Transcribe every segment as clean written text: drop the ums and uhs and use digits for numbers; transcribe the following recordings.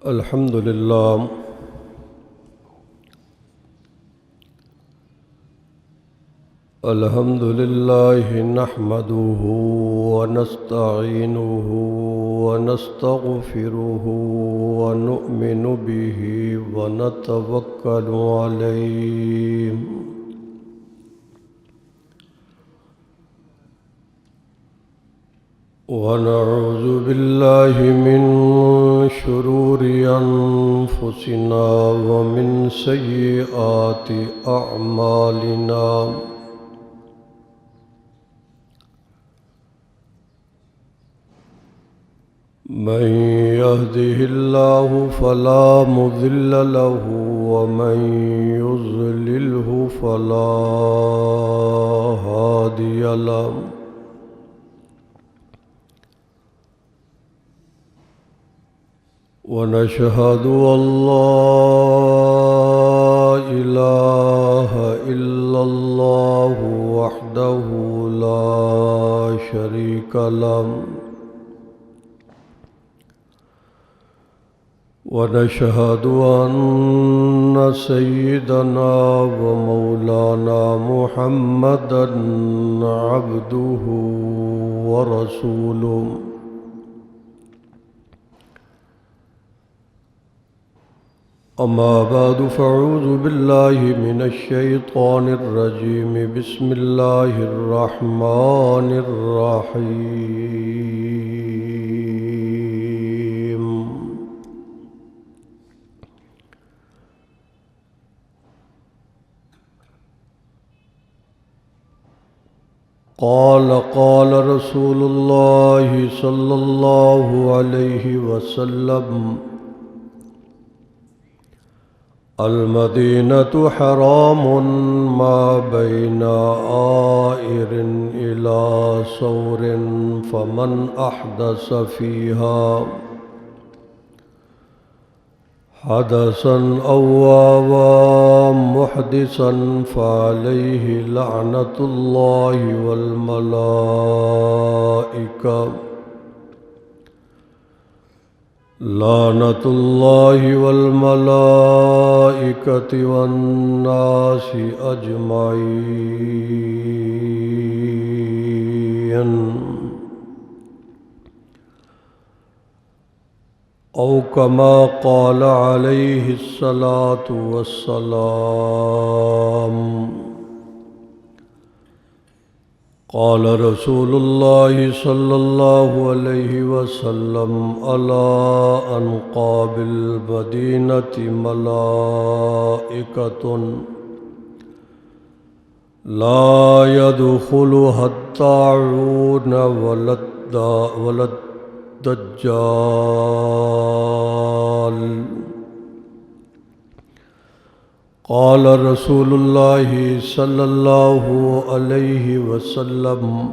الحمد لله نحمده ونستعينه ونستغفره ونؤمن به ونتوكل عليه ونعوذ بالله من شرور أنفسنا ومن سيئات أعمالنا من يهده الله فلا مضل له ومن يضلله فلا هادي له ونشهد أن لا إله إلا الله وحده لا شريك له ونشهد أن سيدنا ومولانا محمدًا عبده ورسوله أما بعد فأعوذ بالله من الشيطان الرجيم بسم الله الرحمن الرحيم قال رسول الله صلى الله عليه وسلم المدينة حرام ما بين آئر إلى ثور فمن أحدث فيها حدثا أو آوى محدثا فعليه لعنة الله والملائكة لعنة الله والملائكة والناس أجمعين أو كما قال عليه الصلاة والسلام قال رسول الله صلى الله عليه وسلم ألا أنقاب المدينة ملائكة لا يدخلها الطاعون ولا الدجال قال رسول الله صلى الله عليه وسلم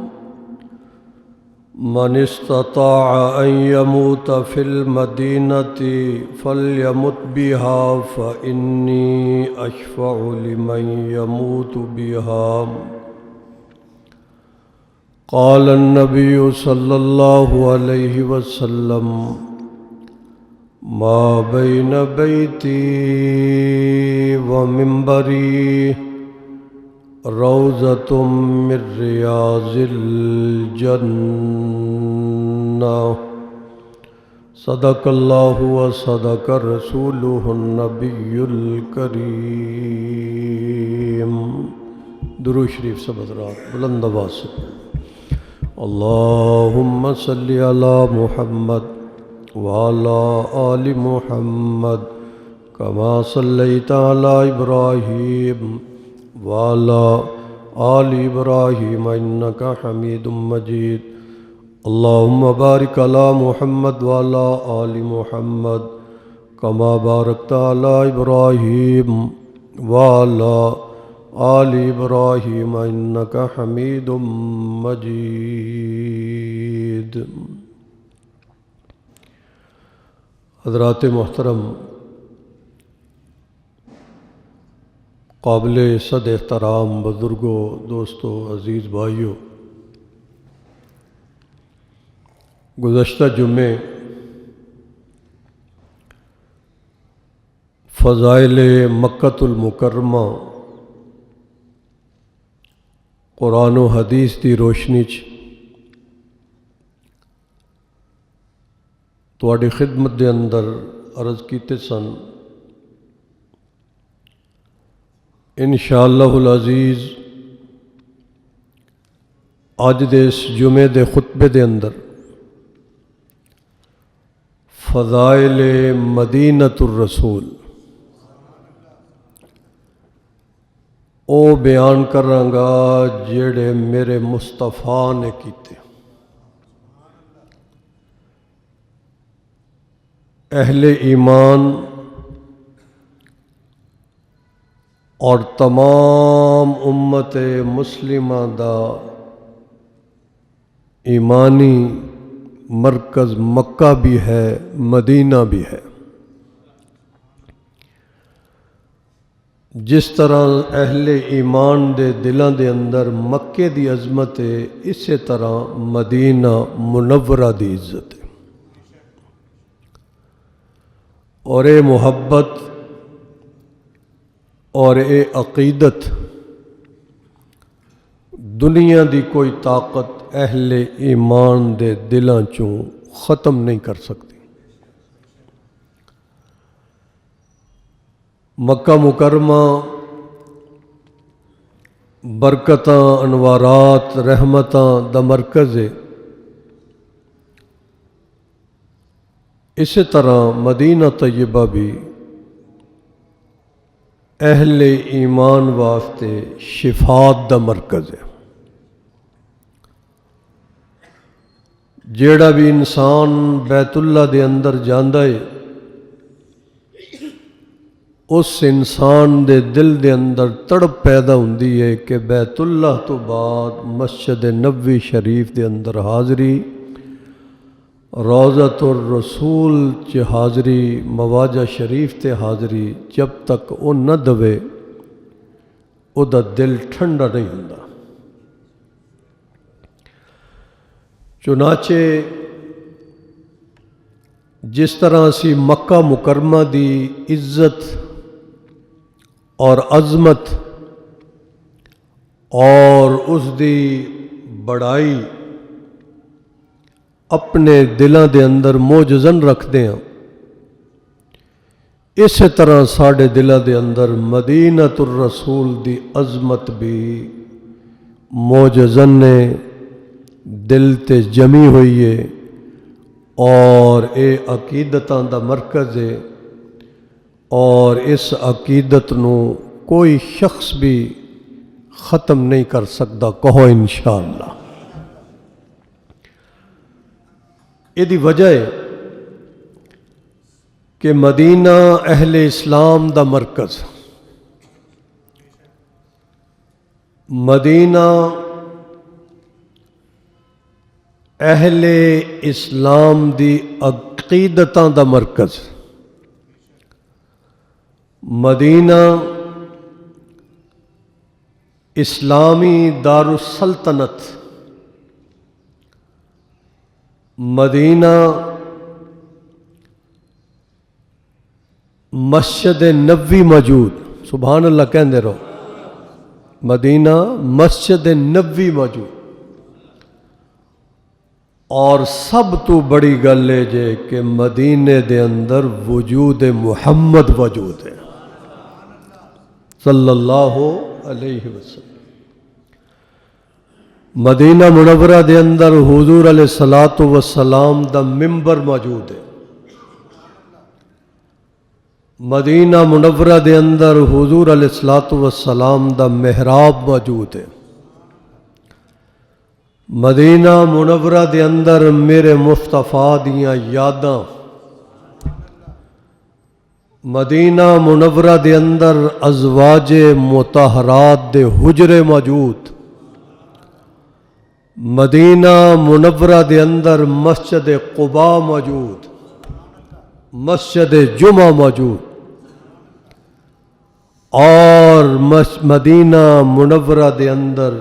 من استطاع أن يموت في المدينة فليمت بها فإني أشفع لمن يموت بها قال النبي صلى الله عليه وسلم ما بين بيتي ومنبري روضة من رياض الجنة صدق الله وصدق رسوله النبي الكريم درود شریف سب حضرات بلند آواز سے اللهم صل على محمد وعلى آل محمد كما صليت على إبراهيم وعلى آل إبراهيم إنك حميد مجيد اللهم بارك على محمد وعلى آل محمد كما باركت على إبراهيم وعلى آل إبراهيم إنك حميد مجيد حضرات محترم، قابل صد احترام بزرگوں، دوستوں، عزیز بھائیوں، گزشتہ جمعے فضائل مکۃ المکرمہ قرآن و حدیث دی روشنی تواڈی خدمت دے اندر عرض کیتے سن۔ انشاءاللہ العزیز اج دے اس جمعے دے خطبے دے اندر فضائل مدینۃ الرسول او بیان کرانگا جڑے میرے مصطفیٰ نے کیتے۔ اہل ایمان اور تمام امت مسلمہ دا ایمانی مرکز مکہ بھی ہے، مدینہ بھی ہے۔ جس طرح اہل ایمان دے دلان دے اندر مکے دی عظمت ہے، اسی طرح مدینہ منورہ دی عزت ہے، اور اے محبت اور اے عقیدت دنیا دی کوئی طاقت اہل ایمان دے دلان چوں ختم نہیں کر سکتی۔ مکہ مکرمہ برکتاں، انوارات، رحمتاں دا مرکز ہے۔ اسی طرح مدینہ طیبہ بھی اہل ایمان واسطے شفاعت دا مرکز ہے۔ جیڑا بھی انسان بیت اللہ دے اندر جاندا ہے، اس انسان دے دل دے اندر تڑپ پیدا ہوندی ہے کہ بیت اللہ تو بعد مسجد نبوی شریف دے اندر حاضری، روضۃ الرسول چ حاضری، مواجہ شریف تے حاضری جب تک وہ نہ دوے او دا دل ٹھنڈا نہیں ہوندا۔ چنانچہ جس طرح اسی مکہ مکرمہ دی عزت اور عظمت اور اس دی بڑائی اپنے دلوں دے اندر موجزن رکھتے ہیں، اسی طرح ساڑھے دلوں دے اندر مدینۃ الرسول دی عظمت بھی موجزن نے دل تے جمی ہوئی ہے، اور اے عقیدتاں دا مرکز ہے، اور اس عقیدت نو کوئی شخص بھی ختم نہیں کر سکتا۔ کہو انشاءاللہ۔ یہ دی وجہ ہے کہ مدینہ اہل اسلام دا مرکز، مدینہ اہل اسلام دی عقیدتاں دا مرکز، مدینہ اسلامی دارالسلطنت، مدینہ مسجد نبوی موجود، سبحان اللہ کہندے رہو، مدینہ مسجد نبوی موجود، اور سب تو بڑی گل ہے جے کہ مدینے دے اندر وجود محمد وجود ہے صلی اللہ علیہ وسلم۔ مدینہ منورہ دے اندر حضور علیہ الصلوۃ والسلام دا ممبر موجود ہے، مدینہ منورہ دے اندر حضور علیہ الصلوۃ والسلام دا محراب موجود ہے، مدینہ منورہ دے اندر میرے مصطفیٰ دیاں یاداں، مدینہ منورہ دے اندر ازواج مطہرات دے حجرے موجود، مدینہ منورہ دے اندر مسجد قباء موجود، مسجد جمعہ موجود، اور مدینہ منورہ دے اندر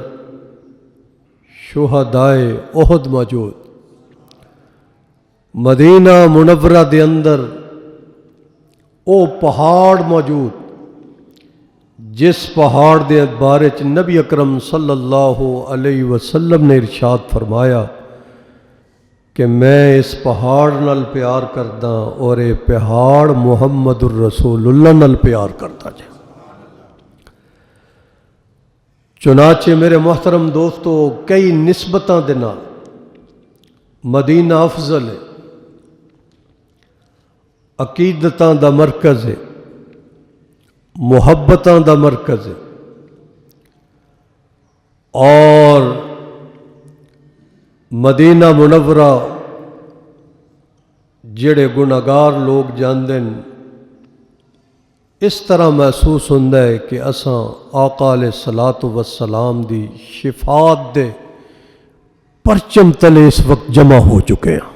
شہدائے احد موجود، مدینہ منورہ دے اندر وہ پہاڑ موجود جس پہاڑ دے بارے چ نبی اکرم صلی اللہ علیہ وسلم نے ارشاد فرمایا کہ میں اس پہاڑ نال پیار کردا اور یہ پہاڑ محمد الرسول اللہ نال پیار کردا جے۔ چنانچہ میرے محترم دوستو کئی نسبتاں دے نال مدینہ افضل ہے، عقیدتاں دا مرکز ہے، محبتاں دا مرکز ہے، اور مدینہ منورہ جڑے گناہگار لوگ جاندے ہیں اس طرح محسوس ہوتا ہے کہ اساں آقا علیہ الصلاۃ والسلام دی شفاعت دے پرچم تلے اس وقت جمع ہو چکے ہیں۔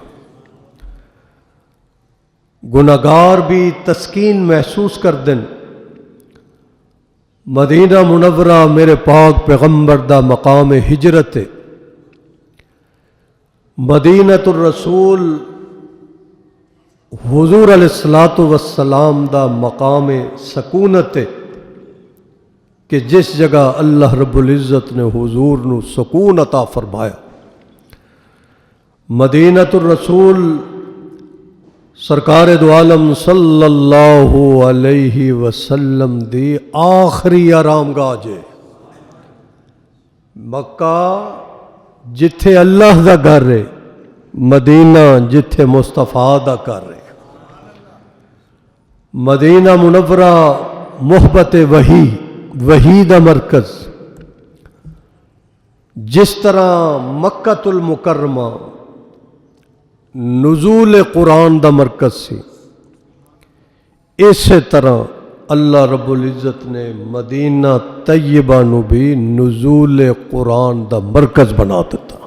گناہگار بھی تسکین محسوس کر دیں۔ مدینہ منورہ میرے پاک پیغمبر دا مقام ہجرت ہے، مدینۃ الرسول حضور علیہ الصلاۃ والسلام دا مقام سکونت ہے کہ جس جگہ اللہ رب العزت نے حضور نو سکون عطا فرمایا۔ مدینۃ الرسول سرکار دو عالم صلی اللہ علیہ وسلم دی آخری آرام گاہ جے۔ مکہ جتھے اللہ دا گھر ہے، مدینہ جتھے مصطفیٰ دا گھر ہے۔ مدینہ منورہ محبت وحی دا مرکز، جس طرح مکۃ المکرمہ نزول قرآن دا مرکز سی، اسی طرح اللہ رب العزت نے مدینہ طیبہ نو بھی نزول قرآن دا مرکز بنا دیتا۔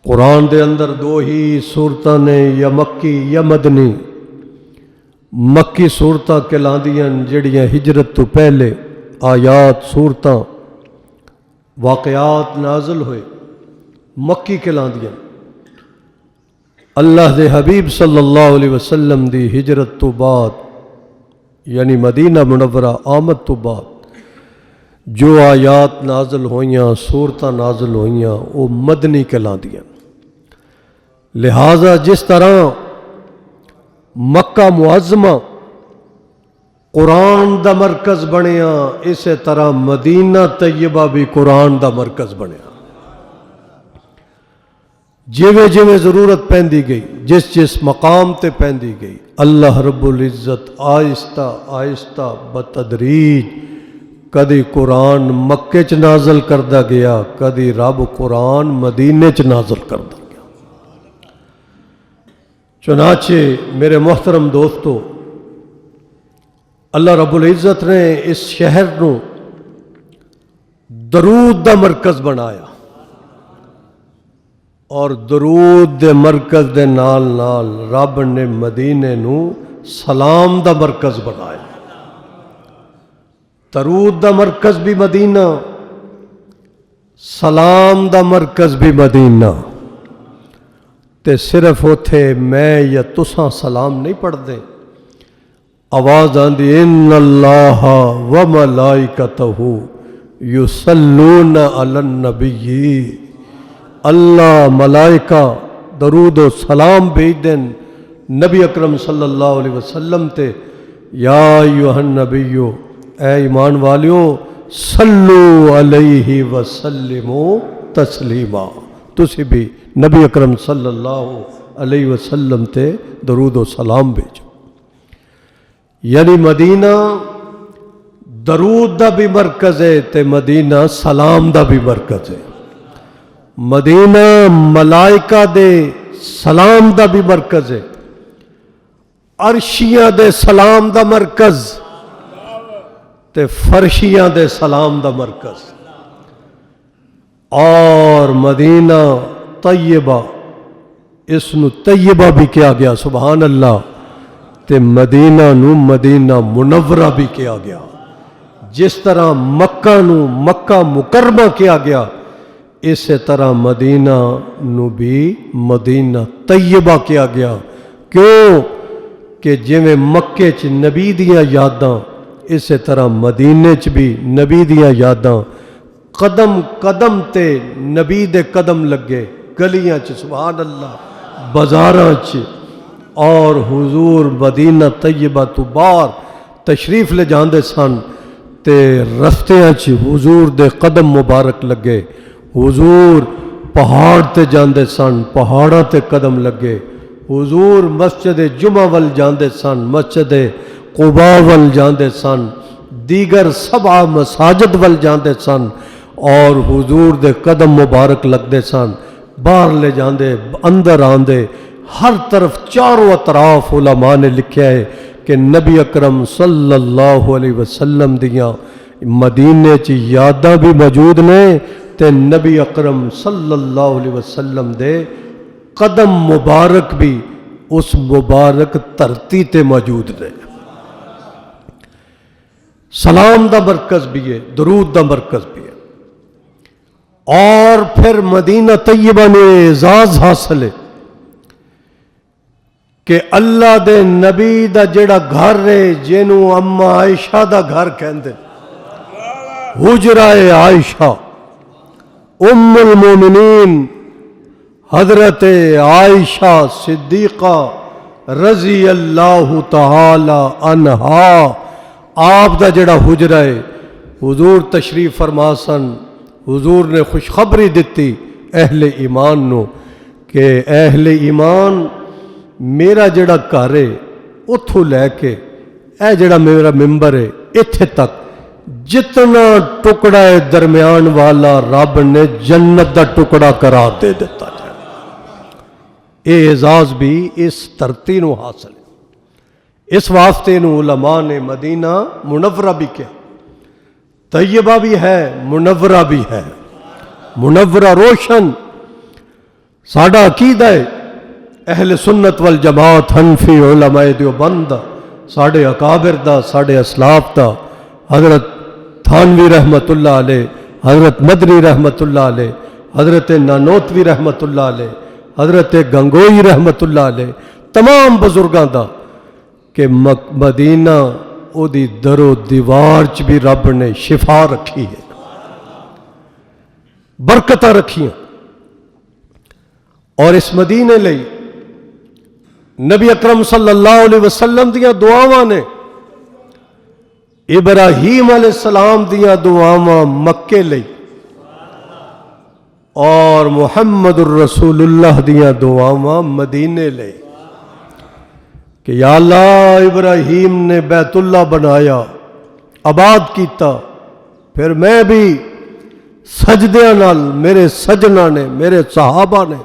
قرآن دے اندر دو ہی صورتاں نے، یا مکی یا مدنی۔ مکی صورتاں کہلاندیاں جڑیاں ہجرت تو پہلے آیات صورتاں واقعات نازل ہوئے، مکی کہلاندیاں۔ اللہ دے حبیب صلی اللہ علیہ وسلم دی ہجرت تو بعد یعنی مدینہ منورہ آمد تو بعد جو آیات نازل ہوئیاں، صورتاں نازل ہوئیاں، وہ مدنی کہلاندیاں۔ لہٰذا جس طرح مکہ معظمہ قرآن دا مرکز بنیا، اسی طرح مدینہ طیبہ بھی قرآن دا مرکز بنیا۔ جیویں جیویں ضرورت پیندی گئی، جس جس مقام تے پیندی گئی، اللہ رب العزت آہستہ آہستہ بتدریج کدی قرآن مکے چ نازل کردا گیا، کدی رب قرآن مدینے چ نازل کردا گیا۔ چنانچہ میرے محترم دوستو، اللہ رب العزت نے اس شہر نو درود دا مرکز بنایا، اور درود دے مرکز دے نال نال رب نے مدینے نو سلام دا مرکز بنایا۔ درود دا مرکز بھی مدینہ، سلام دا مرکز بھی مدینہ۔ تے صرف اوتھے میں یا تساں سلام نہیں پڑھ دے، آواز آندی ان اللہ و ملائکتہ یصلون علی النبی، اللہ ملائکہ درود و سلام بھیج دیں نبی اکرم صلی اللہ علیہ وسلم تے۔ یا ایھا النبیو، اے ایمان والیو، صلو علیہ وسلموا تسلیما، تسی بھی نبی اکرم صلی اللہ علیہ وسلم تے درود و سلام بھیجو۔ یعنی مدینہ درود دا بھی مرکز ہے تے مدینہ سلام دا بھی مرکز ہے۔ مدینہ ملائکہ دے سلام دا بھی مرکز ہے، عرشیاں دے سلام دا مرکز تے فرشیاں دے سلام دا مرکز۔ اور مدینہ طیبہ، اس نو طیبہ بھی کیا گیا، سبحان اللہ، تے مدینہ نو مدینہ منورہ بھی کیا گیا۔ جس طرح مکہ نو مکہ مکرمہ کیا گیا، اسی طرح مدینہ نو بھی مدینہ طیبہ کیا گیا۔ کیوں کہ جویں مکے چ نبی دیاں یاداں اسی طرح مدینے چ بھی نبی دیاں یاداں، قدم قدم تے نبی دے قدم لگے، گلیاں چ سبحان اللہ، بازاراں چ، اور حضور مدینہ طیبہ تو باہر تشریف لے جاندے سن تے رستیاں چ حضور دے قدم مبارک لگے، حضور پہاڑ تے جاندے سن، پہاڑاں تے قدم لگے، حضور مسجد جمعہ ول جاندے سن، مسجد قباء ول جاندے سن، دیگر 7 مساجد ول جاندے سن، اور حضور دے قدم مبارک لگدے سن، باہر لے جاندے، اندر آندے، ہر طرف چاروں اطراف علماء نے لکھیا ہے کہ نبی اکرم صلی اللہ علیہ وسلم دیاں مدینے چ یاداں بھی موجود نے تے نبی اکرم صلی اللہ علیہ وسلم دے قدم مبارک بھی اس مبارک دھرتی تے موجود نے۔ سلام دا مرکز بھی ہے، درود دا مرکز بھی ہے، اور پھر مدینہ طیبہ نے اعزاز حاصل ہے کہ اللہ دے نبی دا جڑا گھر ہے جنوں اما عائشہ دا گھر کہندے، حجرہ عائشہ، ام المومنین حضرت عائشہ صدیقہ رضی اللہ تعالی عنہا، آپ دا جڑا حجرہ ہے، حضور تشریف فرما سن، حضور نے خوشخبری دیتی اہل ایمان نو کہ اہل ایمان میرا جڑا گھر ہے اتھو لے کے اے جڑا میرا ممبر ہے اتھے تک جتنا ٹکڑا ہے درمیان والا رب نے جنت دا ٹکڑا قرار دے دیتا ہے۔ اے اعزاز بھی اس دھرتی نو حاصل ہے، اس واسطے نو علماء نے مدینہ منورہ بھی کیا، طیبہ بھی ہے، منورہ بھی ہے، منورہ روشن۔ ساڈا عقیدہ ہے اہل سنت والجماعت حنفی علماء دیوبند دا، ساڈے اکابر دا، ساڈے اسلاف دا، حضرت تھانوی رحمت اللہ علیہ، حضرت مدنی رحمت اللہ علیہ، حضرت نانوتوی رحمت اللہ علیہ، حضرت گنگوئی رحمت اللہ علیہ، تمام بزرگاں دا کہ مدینہ او دی در و دیوار چ بھی رب نے شفا رکھی ہے، برکتاں رکھیاں، اور اس مدینے لئی نبی اکرم صلی اللہ علیہ وسلم دیاں دعاواں نے، ابراہیم علیہ السلام دیاں دعاواں مکے لئی، اور محمد الرسول اللہ دیاں دعاواں مدینے لئی کہ یا اللہ ابراہیم نے بیت اللہ بنایا، آباد کیتا، پھر میں بھی سجدیاں نال، میرے سجنہ نے، میرے صحابہ نے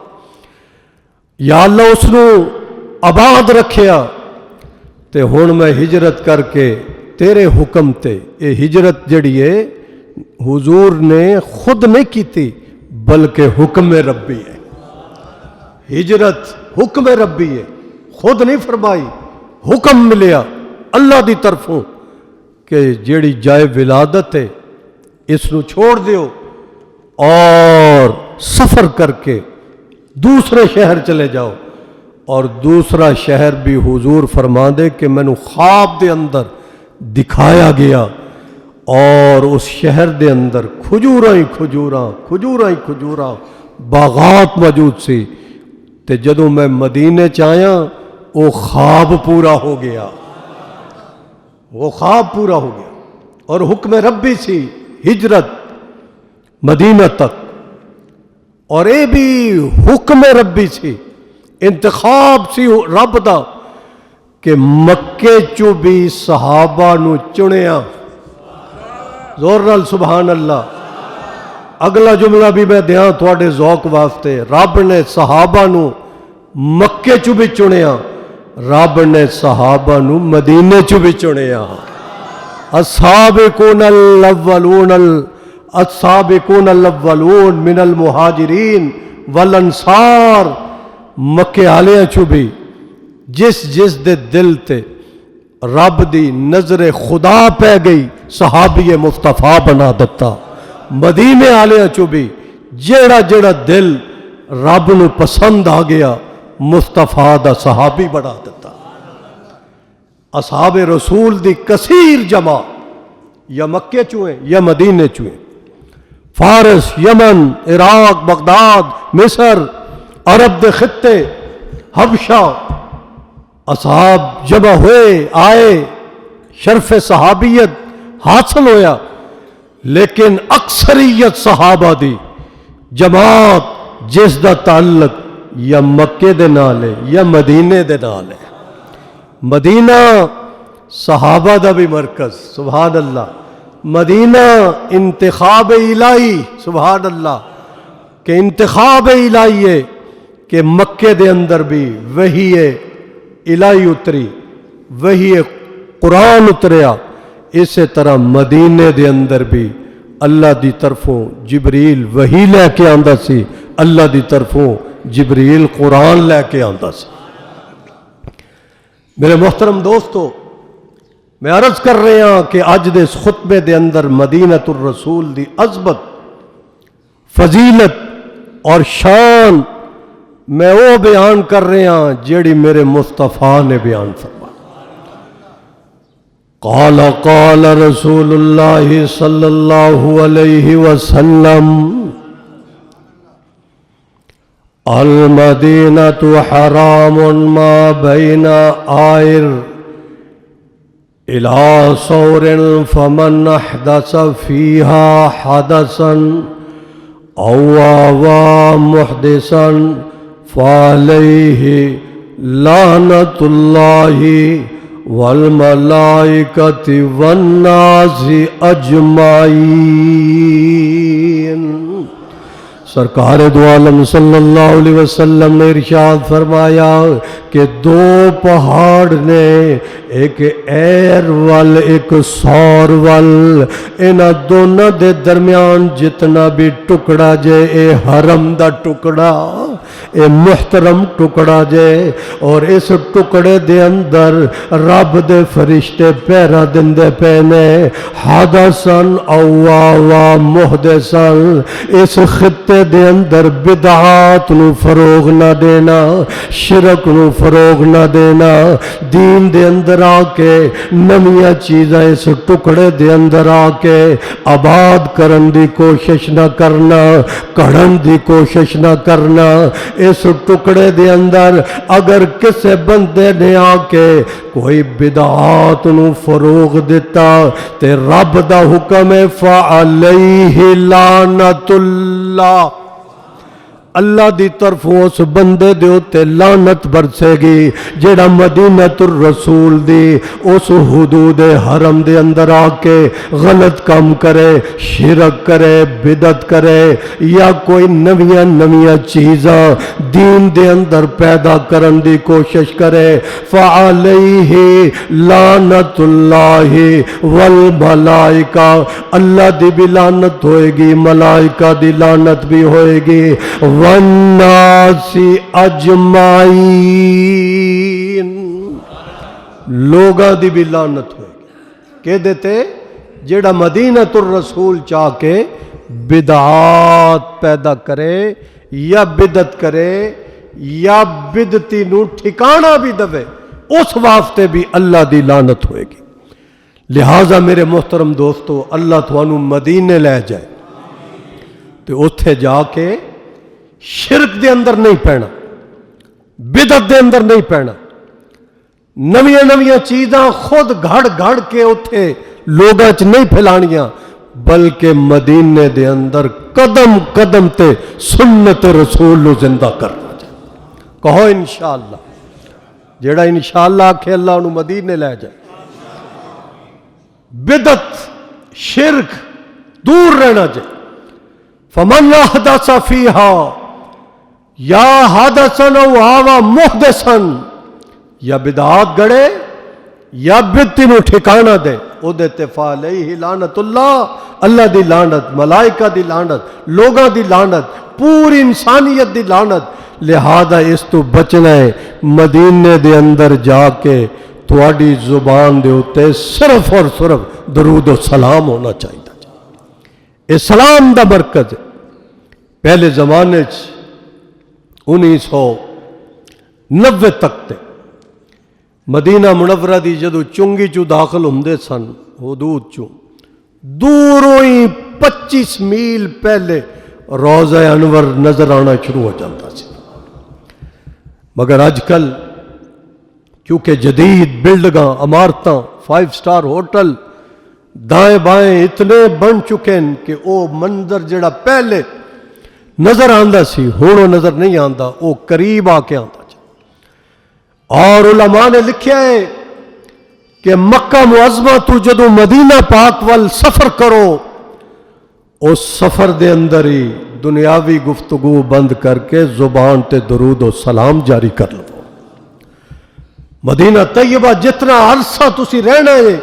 یا اللہ اس نو آباد رکھیا، تے ہن میں ہجرت کر کے تیرے حکم تے، یہ ہجرت جڑی ہے حضور نے خود نہیں کیتی بلکہ حکم ربی ہے، ہجرت حکم ربی ہے، خود نہیں فرمائی، حکم ملیا اللہ دی طرفوں کہ جیڑی جائے ولادت ہے اس نو چھوڑ دیو اور سفر کر کے دوسرے شہر چلے جاؤ، اور دوسرا شہر بھی حضور فرما دے کہ میں نے خواب دے اندر دکھایا گیا، اور اس شہر دے اندر کھجوراں ہی کھجوراں باغات موجود سی، تے جدوں میں مدینے چایا وہ خواب پورا ہو گیا، وہ خواب پورا ہو گیا، اور حکم ربی سی ہجرت مدینہ تک، اور اے بھی حکم ربی سی، انتخاب سی رب دا کہ مکے چو بھی صحابہ نو چنیا، زور نال سبحان اللہ۔ اگلا جملہ بھی میں دیاں تھوڑے ذوق واسطے، رب نے صحابہ نو مکے چو بھی چنیا، رب نے صحابہ نو مدینے چو بھی چنیا۔ السابقون الاولون السابقون الاولون من المہاجرین والانصار، مکے آلیاں چو بھی جس دے دل تے رب دی نظر خدا پہ گئی صحابی مصطفیٰ بنا دیتا، مدینے آلیاں چو بھی جیڑا دل رب نو پسند آ گیا مصطفیٰ دا صحابی بنا دیتا۔ اصحاب رسول دی کثیر جمع یا مکے چویں یا مدینے چویں، فارس، یمن، عراق، بغداد، مصر، عرب دے خطے، حبشہ، اصحاب جمع ہوئے آئے، شرف صحابیت حاصل ہویا، لیکن اکثریت صحابہ دی جماعت جس دا تعلق یا مکے دے نال ہے یا مدینے دے نال ہے۔ مدینہ صحابہ دا بھی مرکز، سبحان اللہ، مدینہ انتخاب الہی، سبحان اللہ، کہ انتخاب الہی ہے کہ مکے دے اندر بھی وہی ہے الہی اتری، وہی قرآن اتریا، اسی طرح مدینے دے اندر بھی اللہ دی طرفوں جبریل وحی لے کے آندا سی، اللہ دی طرفوں جبریل قرآن لے کے آندا سی۔ میرے محترم دوستو، میں عرض کر رہے ہاں کہ اج دے اس خطبے دے اندر مدینۃ الرسول دی عظمت، فضیلت اور شان میں وہ بیان کر رہے ہاں جیڑی میرے مصطفیٰ نے بیان فرمائی۔ قال رسول اللہ صلی اللہ علیہ وسلم المدینۃ حرام ما بین آئر الى صور فمن احدث فیہا حدثا او آوى محدثا فعليه لعنة الله والملائكة والناس أجمعين۔ سرکار دو عالم صلی اللہ علیہ وسلم نے ارشاد فرمایا کہ دو پہاڑ نے، ایک ایر وال ایک سور وال، انہاں دونوں دے درمیان جتنا بھی ٹکڑا جے اے حرم دا ٹکڑا، اے محترم ٹکڑا جے، اور اس ٹکڑے دے اندر رب دے فرشتے پہرا دندے پینے، حدثن او واوا محدثن، اس خطے دے اندر بدعات نو فروغ نہ دینا، شرک نو فروغ نہ دینا، دین دے اندر آ کے نمیاں چیزاں اس ٹکڑے دے اندر آ کے آباد کرن دی کوشش نہ کرنا، کڑھن دی کوشش نہ کرنا۔ اس ٹکڑے دے اندر اگر کسے بندے نے آ کے کوئی بدعات نو فروغ دیتا تے رب دا حکم ہے فعلیہ لعنت اللہ، اللہ دی طرف اس بندے دے اوتے لعنت برسے گی جیڑا مدینۃ الرسول دی اس حدود حرم دے اندر آ کے غلط کام کرے، شرک کرے، بدعت کرے، یا کوئی نویاں چیزاں دین دے اندر پیدا کرن دی کوشش کرے۔ فعلیہ لعنت اللہ والملائکہ، اللہ دی بھی لعنت ہوئے گی، ملائکہ دی لعنت بھی ہوئے گی، والناس اجمعین، لوگاں دی بھی لعنت ہوئے گی۔ کہ دیتے جیڑا مدینۃ الرسول چاہ کے بدعات پیدا کرے یا بدعت کرے یا بدعتی نو ٹھکانہ بھی دے، اس واسطے بھی اللہ دی لعنت ہوئے گی۔ لہٰذا میرے محترم دوستو، اللہ تھانو مدینے لے جائے تو اتھے جا کے شرک دے اندر نہیں پینا، بدعت دے اندر نہیں پینا، نویاں چیزاں خود گھڑ کے اتھے لوگاں چ نہیں پھیلانیاں، بلکہ مدینے دے اندر قدم قدم تے سنت رسول زندہ کرنا جائے۔ کہو انشاءاللہ، جیڑا انشاءاللہ آکھے اللہ انہوں مدینے لے جائے۔ بدعت شرک دور رہنا جائے۔ فمن احدث فیہا، یا حدثن او آوا محدثن، یا بدعات گڑے یا بدعتی نو ٹھکانہ دے، او دیتے فعلیہ لعنت اللہ، اللہ دی لعنت، ملائکہ دی لعنت، لوگاں دی لعنت، پوری انسانیت دی لعنت۔ لہذا اس تو بچنا ہے، مدینے دے اندر جا کے تواڈی زبان دے ہوتے صرف اور صرف درود و سلام ہونا چاہیے۔ اسلام دا مرکز ہے۔ پہلے زمانے 1990 تک تے مدینہ منورہ دی جدو چنگی چو داخل ہوندے سن حدود چو دوروں ہی 25 میل پہلے روضہ انور نظر آنا شروع ہو جاتا سی. مگر اج کل کیونکہ جدید بلڈگاں عمارتاں 5 سٹار ہوٹل دائیں بائیں اتنے بن چکے ہیں کہ او منظر جڑا پہلے نظر آندا سی ہن او نظر نہیں آندا، او قریب آ کے آندا. اور علماء نے لکھیا ہے کہ مکہ معظمہ تو جدو مدینہ پاک وال سفر کرو اس سفر دے اندر ہی دنیاوی گفتگو بند کر کے زبان تے درود و سلام جاری کر لو. مدینہ طیبہ جتنا عرصہ تسی رہنا ہے،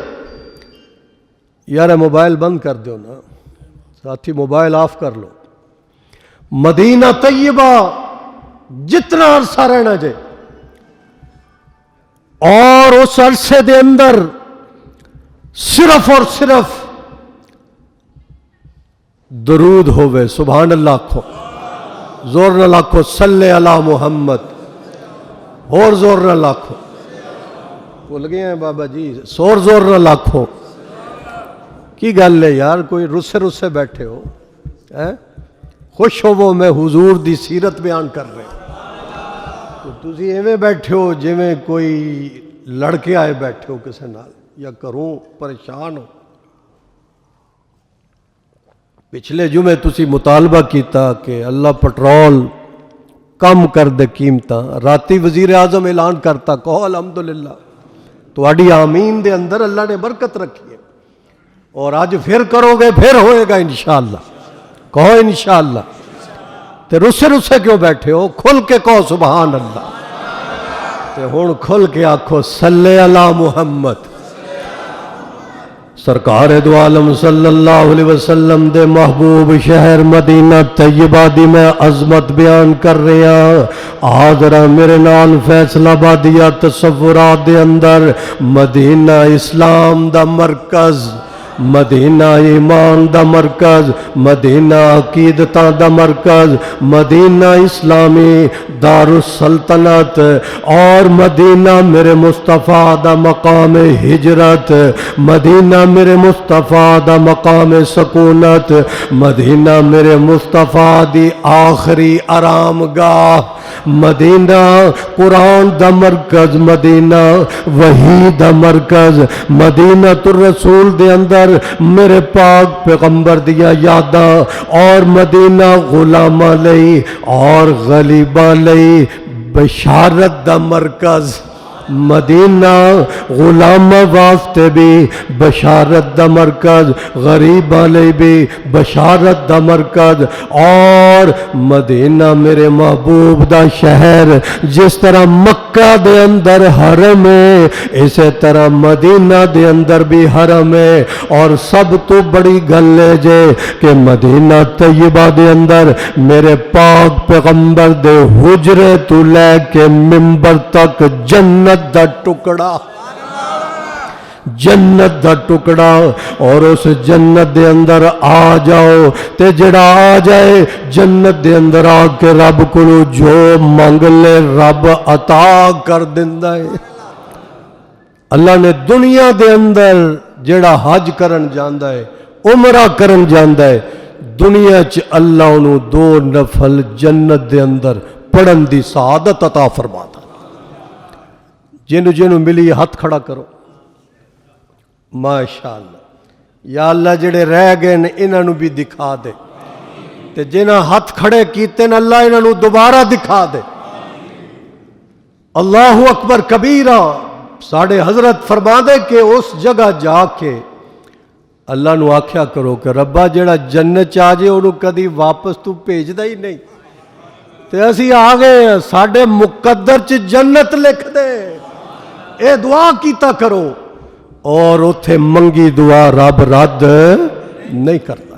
یار موبائل بند کر دیو نا ساتھی، موبائل آف کر لو. مدینہ طیبہ جتنا عرصہ رہنا جائے اور اس عرصے دے اندر صرف اور صرف درود ہوئے، سبحان اللہ کھو، زور نہ لاکھو صلی علی محمد، اور زور نہ لاکھو، بھول گئے ہیں بابا جی، زور نہ لاکھو. کی گل ہے یار، کوئی رسے بیٹھے ہو، خوش ہو وہ میں حضور دی سیرت بیان کر رہے تو تسی ایویں بیٹھے ہو جویں کوئی لڑکے آئے بیٹھے ہو کسے نال یا کروں پریشان ہو. پچھلے جمعے تسی مطالبہ کیتا کہ اللہ پٹرول کم کر دے قیمتاں، راتی وزیر اعظم اعلان کرتا، کہو الحمدللہ. تواڈی آمین دے اندر اللہ نے برکت رکھی ہے، اور آج پھر کرو گے پھر ہوئے گا انشاءاللہ. کہو انشاءاللہ. تے رسے کیوں بیٹھے ہو؟ کھل کے کہو سبحان اللہ. تے ہن کھل کے آکھو صلی علی محمد. سرکار دو عالم صلی اللہ علیہ وسلم دے محبوب شہر مدینہ طیبہ دی میں عظمت بیان کر رہا. آذرا میرے نال فیصلہ آبادیہ تصورات دے اندر مدینہ اسلام دا مرکز، مدینہ ایمان دا مرکز، مدینہ عقیدتاں دا مرکز، مدینہ اسلامی دار السلطنت، اور مدینہ میرے مصطفیٰ دا مقام ہجرت، مدینہ میرے مصطفیٰ دا مقام سکونت، مدینہ میرے مصطفیٰ دی آخری آرام گاہ، مدینہ قرآن دا مرکز، مدینہ وحی دا مرکز، مدینہ الرسول دے اندر میرے پاک پیغمبر دیا یاداں، اور مدینہ غلامہ لئی اور غلیبہ لئی بشارت دا مرکز، مدینہ غلامہ واسطے بھی بشارت دا مرکز، غریبہ لئی بھی بشارت دا مرکز. اور مدینہ میرے محبوب دا شہر، جس طرح مکہ دے اندر حرم ہے اسی طرح مدینہ دے اندر بھی حرم ہے. اور سب تو بڑی گل ہے جے کہ مدینہ طیبہ دے اندر میرے پاک پیغمبر دے حجرے تو لے کے منبر تک جنت دا ٹکڑا، جنت دا ٹکڑا. اور اس جنت دے اندر آ جاؤ تے جڑا آ جائے جنت دے اندر آ کے رب کو جو منگ لے رب عطا کر دیندا ہے. اللہ نے دنیا دے اندر جڑا حج کرن جاندا ہے، عمرہ کرن جاندا ہے، دنیا چ اللہ انہوں 2 نفل جنت دے اندر پڑھن دی سعادت عطا فرماتا. جنوں ملی ہاتھ کھڑا کرو. ماشاءاللہ. یا اللہ جڑے رہ گئے نے انہوں بھی دکھا دے، تے جنہاں ہاتھ کھڑے کیتے نے اللہ انہوں دوبارہ دکھا دے. اللہ اکبر کبیرہ. ساڑھے حضرت فرما دے کہ اس جگہ جا کے اللہ نو آکھیا کرو کہ ربا جڑا جنت چاہ جے انہوں کدی واپس تو بھیج دا ہی نہیں، تے اسی آگئے ساڑھے مقدر چ جنت لکھ دے. اے دعا کیتا کرو، اور اتھے منگی دعا رب رد نہیں کرتا.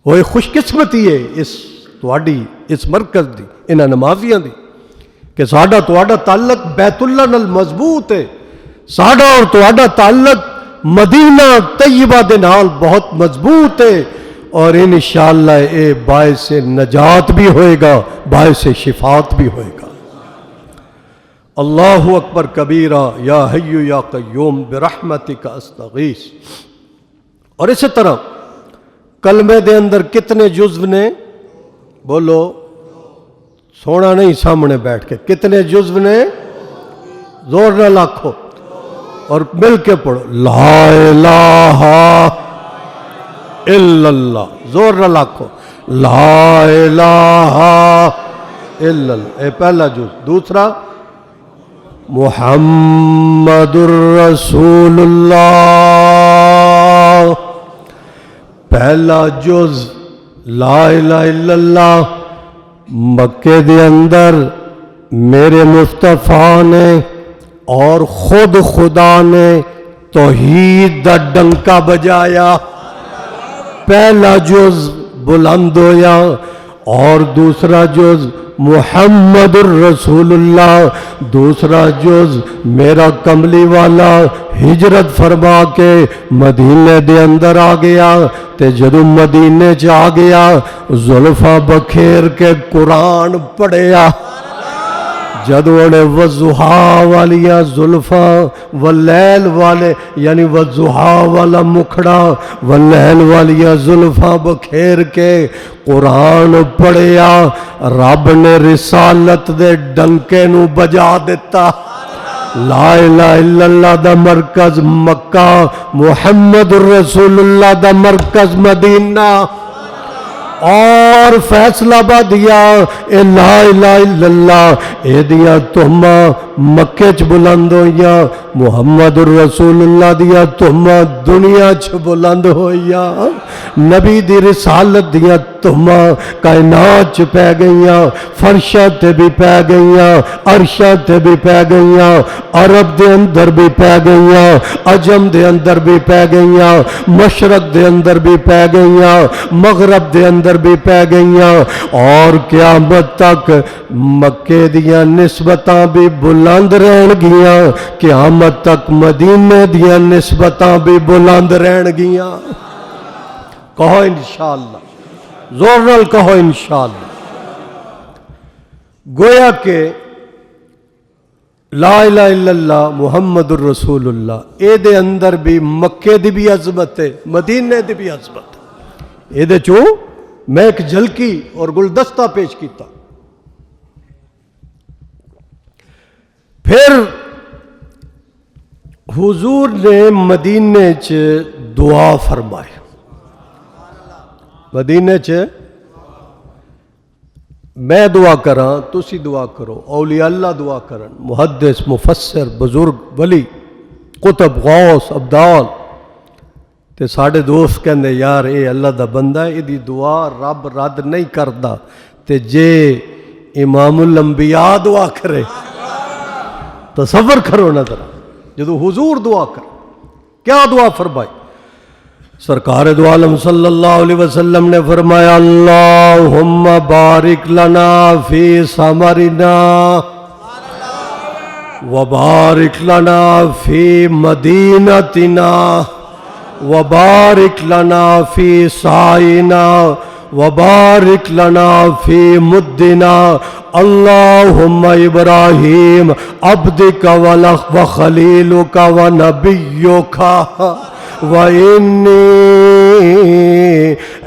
وہ خوش قسمتی ہے اس تواڈی اس مرکز دی، انہاں نمازیاں دی، کہ ساڈا تواڈا تعلق بیت اللہ نال مضبوط ہے. ساڈا اور تواڈا تعلق مدینہ طیبہ دے نال بہت مضبوط ہے، اور انشاءاللہ اے باعث نجات بھی ہوئے گا، باعث شفاعت بھی ہوئے گا. اللہ اکبر کبیرہ یا حی یا قیوم برحمتک استغیث۔ اور اسی طرح کلمے دے اندر کتنے جزو نے؟ بولو، سونا نہیں سامنے بیٹھ کے، کتنے جزو نے؟ زور نہ لاکھو اور مل کے پڑھو، لا الہ الا اللہ، زور نہ لاکھو، لا الہ الا اللہ، اے پہلا جز۔ دوسرا محمد الرسول اللہ، پہلا جز لا الہ الا اللہ۔ مکے دے اندر میرے مصطفیٰ نے اور خود خدا نے توحید دا ڈنکا بجایا، پہلا جز بلند ہویا۔ اور دوسرا جز محمد الرسول اللہ، دوسرا جز میرا کملی والا ہجرت فرما کے مدینے دے اندر آ گیا، تے جدو مدینے چ آ گیا زلفاں بکھیر کے قرآن پڑھیا۔ جدو انہیں وضحا والیاں زلفاں واللیل والے یعنی وضحا والا مکھڑا واللیل والیاں زلفاں بکھیر کے قرآن پڑھیا، رب نے رسالت دے ڈنکے نو بجا دیتا۔ لا الہ الا اللہ دا مرکز مکہ، محمد الرسول اللہ دا مرکز مدینہ۔ اور فیصلہ بدیا اے لا الہ الا اللہ اے دیا تہمہ مکے چ بلند ہوئیا، محمد الرسول اللہ دیا تہمہ دنیا چ بلند ہوئیا، نبی دی رسالت دیا تہمہ کائنات چ پہ گئیاں، فرشاں تے بھی پہ گئیاں، عرشاں تے بھی پہ گئیاں، عرب دے اندر بھی پہ گئیاں، عجم دے اندر بھی پہ گئیاں، مشرق دے اندر بھی پہ گئیاں، مغرب دے اندر بھی پہ گئیاں، اور قیامت تک مکے دیاں نسبتاں بھی بلند رہن گیاں، قیامت تک مدینے دیاں نسبتاں بھی بلند رہن گیاں۔ کہو انشاءاللہ، زور نال کہو انشاءاللہ۔ گویا کہ لا الہ الا اللہ محمد الرسول اللہ اے دے اندر بھی مکے دی بھی عظمت ہے، مدینے دی بھی عظمت ہے۔ اے دے چوں میں ایک جھلکی اور گلدستہ پیش کیتا۔ پھر حضور نے مدینے چ دعا فرمائی، مدینے چ میں دعا کراں تسی دعا کرو، اولیاء اللہ دعا کرن، محدث مفسر بزرگ ولی قطب غوث ابدال تے ساڑھے دوست کہندے یار اے اللہ دا بندہ ہے، دی دعا رب رد نہیں کردا، تے جے امام الانبیاء دعا کرے تصور کرو نا ذرا، جدو حضور دعا کر کیا دعا فرمائی؟ سرکار دو عالم صلی اللہ علیہ وسلم نے فرمایا اللہم بارک لنا فی ثمرنا وبارک لنا فی مدینتنا وبارک لنا فی سائنا وبارک لنا فی مدنا اللہم ابراہیم عبدک وخلیلک ونبیک وَإِنِّي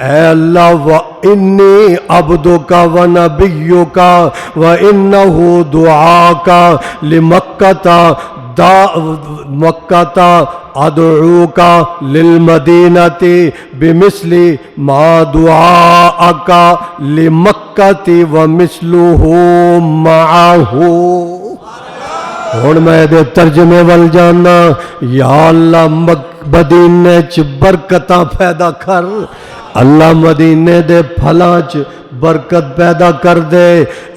اے اللہ وَإِنِّي عَبْدُكَ وَنَبِيُّكَ وَإِنَّهُ دُعَاكَ لِمَكَّةَ أَدْعُوكَ لِلْمَدِينَةِ بِمِثْلِ مَا دُعَاءَكَ لِمَكَّةِ وَمِثْلُهُ مَعَهُ۔ ہون میں دے ترجمے وال جانا، یا اللہ مدینے چ برکتاں پیدا کر، اللہ مدینے دے پھلاں چ برکت پیدا کر دے،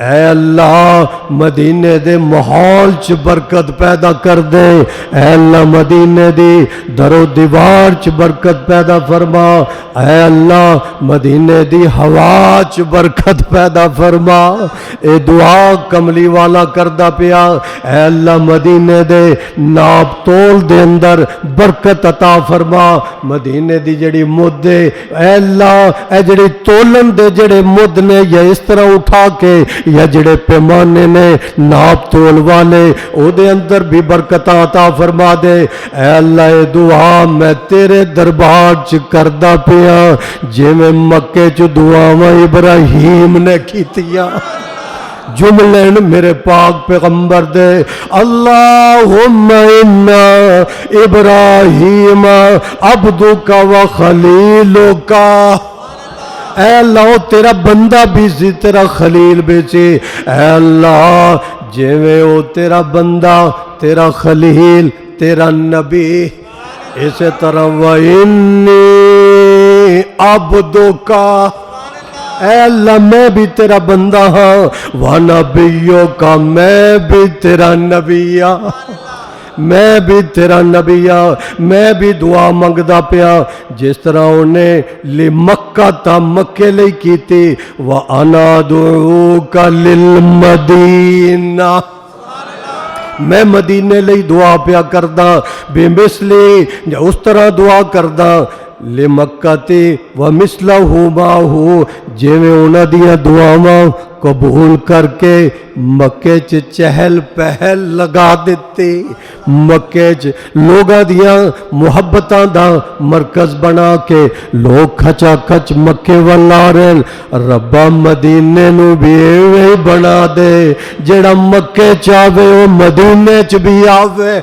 اے اللہ مدینے دے ماحول چ برکت پیدا کر دے، اے اللہ مدینے دی در و دیوار چ برکت پیدا فرما، اے اللہ مدینے دی ہوا چ برکت پیدا فرما۔ اے دعا کملی والا کردہ پیا، اے اللہ مدینے دے ناب تول دے اندر برکت عطا فرما مدینے دی جڑی مد ہے اے اللہ اے جڑی تولن دے جڑے مد نے یا اس طرح اٹھا کے یا جڑے پیمانے نے ناپ تول والے او دے اندر بھی برکت عطا فرما دے اے اللہ اے دعا میں تیرے دربار چ کردا پیا جویں مکے چ دعاواں ابراہیم نے کیتیاں جملے میرے پاک پیغمبر دے اللہم انا ابراہیم عبدک و خلیلک اے اللہ تیرا بندہ بھی سی تیرا خلیل بھی سی اے اللہ جویں او تیرا بندہ تیرا خلیل تیرا نبی اسی طرح وَإِنِّي عَبْدُكَ اے اللہ میں بھی تیرا بندہ ہاں وَنَبِيُّكَ میں بھی تیرا نبی ہاں میں بھی تیرا نبی ہاں میں بھی دعا منگدا پیا جس طرح انہیں لمکہ تا مکے لئی کیتی وَأَنَا دُعُوكَ لِلْمَدِينَةِ میں مدینے لئی دعا پیا کردا بے مثلی اس طرح دعا کردا لمکتی ومثلہ ماہو جویں انہاں دیاں دعاواں قبول کر کے مکے چ چہل پہل لگا دیتی مکے چ لوگاں دیاں محبتاں دا مرکز بنا کے لوگ کھچا کھچ مکے ول آ رہے ربا مدینے نو بھی ایویں بنا دے جڑا مکے چاہے او مدینے چ بھی آوے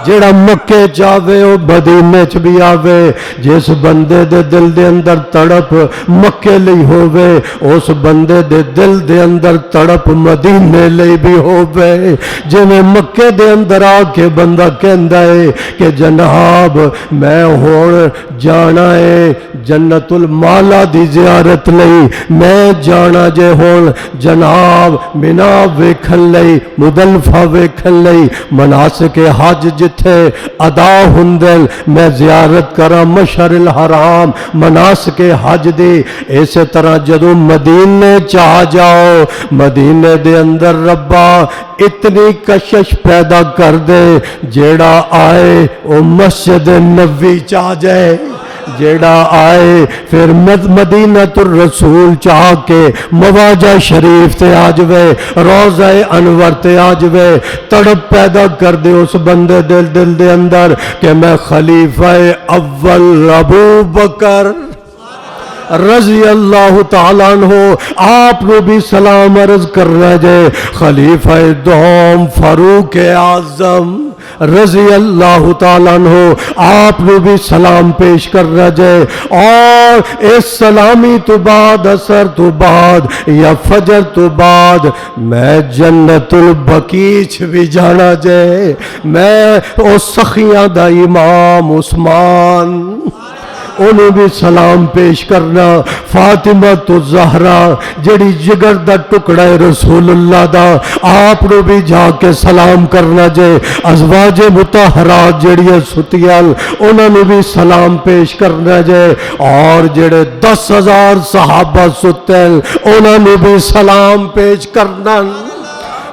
جڑا مکے چاہے او مدینے چ بھی آوے جس بندے دے دل دے اندر تڑپ مکے لئی ہووے اس بندے دے دل دے اندر تڑپ مدینے لئی بھی ہووے جویں مکے دے اندر آ کے بندہ کہندا ہے کہ جناب میں ہن جانا ہے جنت المالا دی زیارت لئی میں جانا جے ہن جناب مینا ویکھن لئی مزدلفہ ویکھن لئی مناسک حج جتھے ادا ہندل میں زیارت کرا مشعر الحرام مناسک حج دی اسی طرح جدو مدینے چاہ جاؤ مدینے دے اندر ربا اتنی کشش پیدا کر دے جیڑا آئے او مسجد نبوی چاہ جائے جیڑا آئے پھر مدینہ الرسول چاہ کے مواجہ شریف تے آجوے روضہ انور تے آجوے تڑپ پیدا کر دے اس بندے دل دے اندر کہ میں خلیفہ اول ابو بکر رضی اللہ تعالیٰ عنہ آپ نے بھی سلام عرض کر رہے جے خلیفہ دوم فاروق اعظم رضی اللہ تعالیٰ عنہ آپ نے بھی سلام پیش کر رہے جے اور اس سلامی تو بعد اثر تو بعد یا فجر تو بعد میں جنت البقیع بھی جانا جے میں اس سخیاں دا امام عثمان انہوں بھی سلام پیش کرنا فاطمہ تو زہرا جڑی جگر دا ٹکڑا رسول اللہ دا آپ نے بھی جا کے سلام کرنا جے ازواج مطہرات جڑی ستیال انہوں نے بھی سلام پیش کرنا جے اور جڑے 10,000 صحابہ ستیل انہوں نے بھی سلام پیش کرنا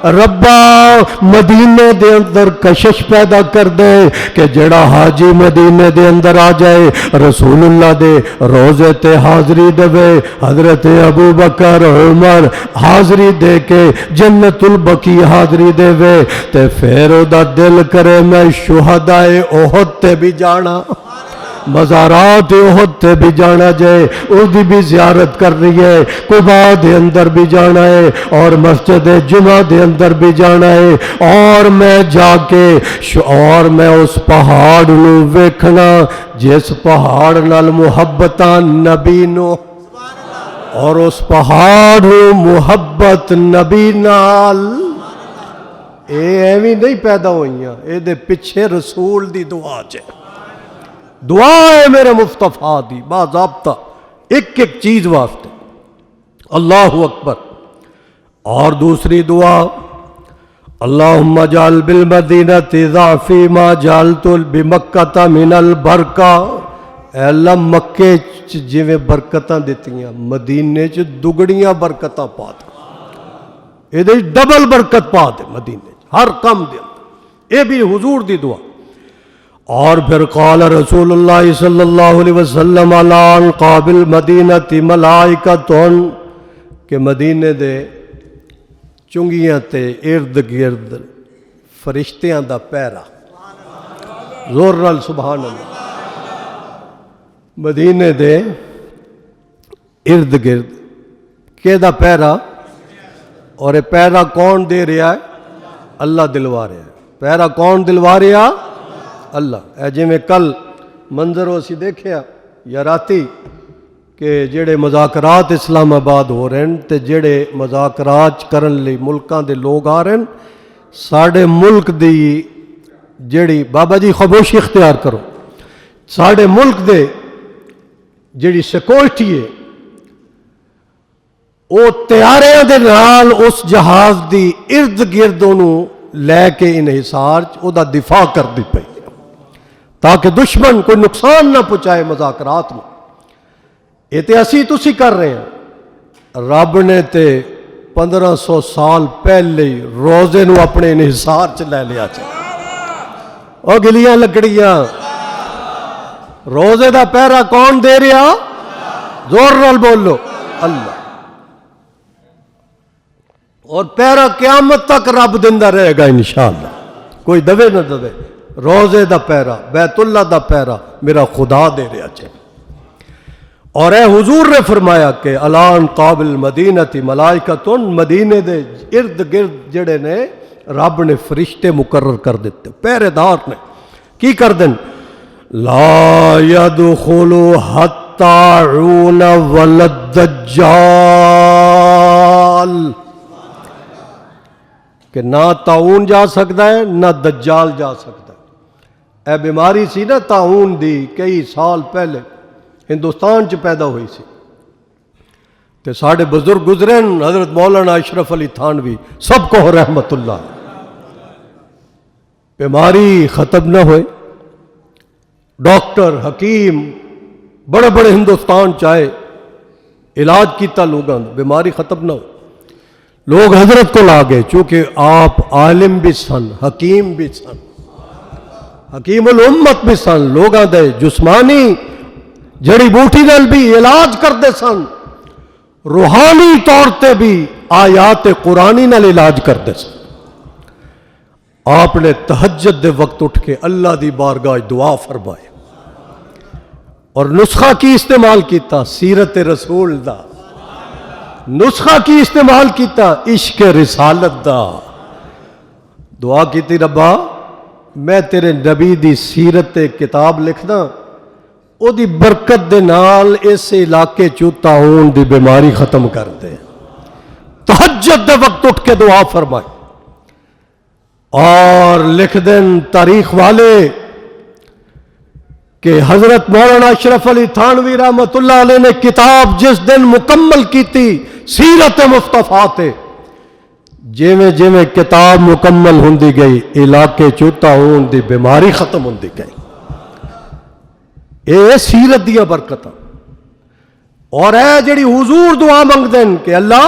ربا مدینے دے اندر کشش پیدا کر دے کہ جڑا حاجی مدینے دے اندر آ جائے رسول اللہ دے روزے تے حاضری دے حضرت ابو بکر عمر حاضری دے کے جنت البقیع حاضری دے تے پھر او دا دل کرے میں شہدائے احد تے بھی جانا مزارات احد تے بھی جانا جائے اس دی بھی زیارت کر رہی ہے قباء دے اندر بھی جانا ہے اور مسجد جمعہ دے اندر بھی جانا ہے اور میں جا کے اور میں اس پہاڑ نو ویکھنا جس پہاڑ نال محبتاں نبی نو اور اس پہاڑ نو محبت نبی نال اے ایویں نہیں پیدا ہوئیاں اے دے پیچھے رسول دی دعا چے دعا ہے میرے مصطفیٰ دی باضابطہ ایک ایک چیز واسطے اللہ اکبر اور دوسری دعا اللہم اجعل بالمدینۃ ضعفی ما جعلت بمکہ من البرکہ اے اللہ مکے جویں برکتاں دتیاں مدینے چ دگڑیاں برکتاں پا دے اے ڈبل برکت پا دے مدینے ہر کم دے اے بھی حضور دی دعا اور پھر قال رسول اللہ صلی اللہ علیہ وسلم علی قابل مدینتی ملائکتن کہ مدینے دے چنگیاں تے ارد گرد فرشتیاں دا پیرا، زور نال سبحان اللہ، مدینے دے ارد گرد کہ دا پیرا، اور یہ پیرا کون دے رہا ہے؟ اللہ دلوا رہا ہے۔ پیرا کون دلوا رہا؟ اللہ۔ اے جی میں کل منظر اسی دیکھیا یا راتی کہ جڑے مذاکرات اسلام آباد ہو رہے ہیں تے جڑے مذاکرات کرن لی ملکاں دے لوگ آ رہے ہیں، ساڑھے ملک دی جڑی بابا جی خاموشی اختیار کرو، ساڑھے ملک دے جڑی سیکورٹی ہے وہ تیاریاں دے نال اس جہاز دی ارد گرد انہوں لے کے انحصار او دا دفاع کر دی پئی تاکہ دشمن کوئی نقصان نہ پہنچائے مذاکرات میں۔ یہ تے اسی تسی کر رہے ہیں، رب نے تے 1500 سال پہلے ہی روزے نو اپنے انحصار چ لے لیا چاہے۔ او گلیاں لکڑیاں، روزے دا پہرا کون دے رہا؟ زور نال بولو، اللہ۔ اور پہرا قیامت تک رب دندا رہے گا انشاءاللہ، کوئی دوے نہ دوے۔ روزے دا پہرا، بیت اللہ دا پہرا میرا خدا دے رہا چاہے۔ اور اے حضور نے فرمایا کہ الان قابل مدینتی ملائکتن، مدینے دے ارد گرد جڑے نے رب نے فرشتے مقرر کر دیتے، پہرے دار نے کی کر دیں؟ لا يدخل حتى ولد دجال، کہ نہ طاعون جا سکتا ہے نہ دجال جا سکتا ہے۔ اے بیماری سی نا طاعون دی، کئی سال پہلے ہندوستان چ پیدا ہوئی سی، تے ساڑھے بزرگ گزرن حضرت مولانا اشرف علی تھانوی سب کو رحمت اللہ، بیماری ختم نہ ہوئے، ڈاکٹر حکیم بڑے بڑے ہندوستان چاہے علاج کیتا لوگاں، بیماری ختم نہ ہوئی، لوگ حضرت کو لا گئے چونکہ آپ عالم بھی سن، حکیم بھی سن، حکیم الامت بھی سن، لوگاں دے جسمانی جڑی بوٹی نال بھی علاج کرتے سن، روحانی طور تے بھی آیات قرآنی نال علاج کرتے سن۔ آپ نے تہجد دے وقت اٹھ کے اللہ دی بارگاہ دعا فرمائے اور نسخہ کی استعمال کیتا سیرت رسول دا، نسخہ کی استعمال کیتا عشق رسالت دا، دعا کیتی ربا میں تیرے نبی دی سیرت کتاب لکھنا، او دی برکت دے نال اس علاقے چوں طاعون دی بیماری ختم کر دے۔ تہجد دے وقت اٹھ کے دعا فرمائے اور لکھ دیں تاریخ والے کہ حضرت مولانا اشرف علی تھانوی رحمت اللہ علیہ نے کتاب جس دن مکمل کی تھی سیرت مصطفیٰ تے، جیویں جیویں کتاب مکمل ہوندی گئی علاقے چوں طاعون دی بیماری ختم ہوندی گئی۔ اے سیرت دیا برکت، اور اے جڑی حضور دعا منگ دین کہ اللہ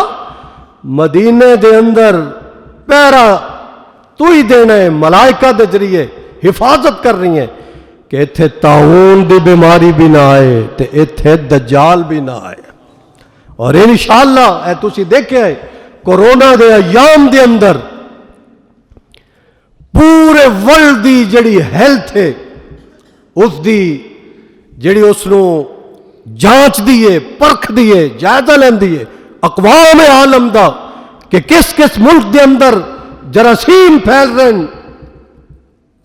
مدینے دے اندر پہرا تو ہی دینا ہے، ملائکہ دے ذریعے حفاظت کر رہی ہیں کہ ایتھے طاعون دی بیماری بھی نہ آئے تے ایتھے دجال بھی نہ آئے۔ اور انشاءاللہ اے تسی دیکھے کورونا دے ایام دے اندر پورے ورلڈ دی جڑی ہیلتھ ہے اس دی جڑی اس نو جانچ دیئے پرکھ دیئے جائزہ لین دیئے اقوام عالم دا کہ کس کس ملک دے اندر جراثیم پھیل رہے ہیں،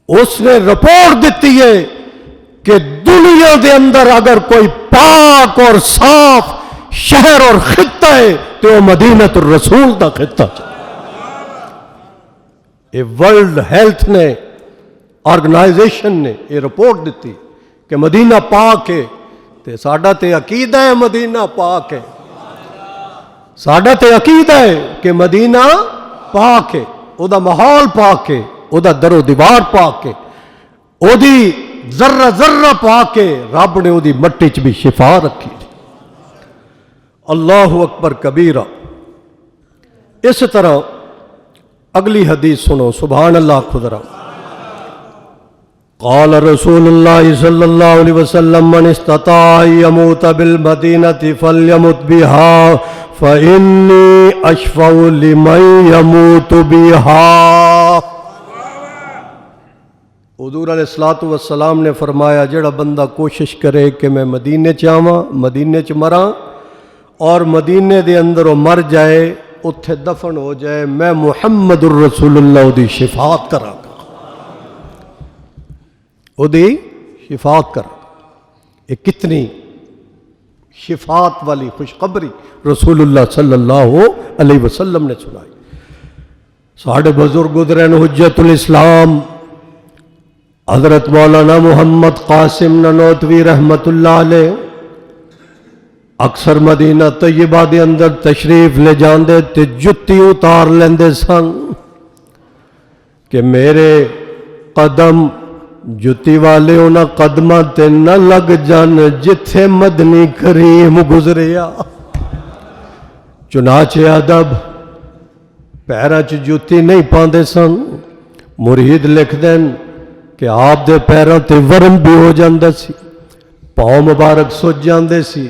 اس نے رپورٹ دیتی ہے کہ دنیا دے اندر اگر کوئی پاک اور صاف شہر اور خطہ ہے تو وہ مدینۃ الرسول دا خطہ ہے۔ یہ ورلڈ ہیلتھ نے آرگنائزیشن نے یہ رپورٹ دیتی کہ مدینہ پاک ہے، تے ساڈا تے عقیدہ ہے مدینہ پاک ہے، ساڈا تے عقیدہ ہے کہ مدینہ پاک ہے، او دا ماحول پاک ہے، او دا در و دیوار پاک ہے، او دی ذرہ ذرہ پاک ہے، رب نے او دی مٹی چ بھی شفا رکھی۔ اللہ اکبر کبیرہ۔ اس طرح اگلی حدیث سنو، سبحان اللہ خضرا۔ قال رسول اللہ صلی اللہ علیہ وسلم من استطاع ان يموت بالمدینہ فلیمت بها فإنی اشفع لمن يموت بها۔ حضور علیہ الصلوۃ والسلام نے فرمایا جڑا بندہ کوشش کرے کہ میں مدینے چ آواں، مدینے چ مراں اور مدینے دے اندر وہ مر جائے، اتھے دفن ہو جائے، میں محمد الرسول اللہ دی شفاعت کراں گا، او دی شفاعت کراں گا۔ یہ کتنی شفاعت والی خوشخبری رسول اللہ صلی اللہ علیہ وسلم نے سنائی۔ ساڑھے بزرگ گزرے حجت الاسلام حضرت مولانا محمد قاسم نانوتوی رحمت اللہ علیہ اکثر مدینہ طیبہ دے اندر تشریف لے جاندے تے جتی اتار لیندے سن کہ میرے قدم جتی والے انہاں قدماں تے نہ لگ جان جتھے مدنی کریم گزریا۔ چنانچہ ادب پیراں چ جتی نہیں پاندے سن، مرید لکھ دین کہ آپ دے پیراں تے ورم بھی ہو جاندے سی، پاؤں مبارک سج جاندے سی،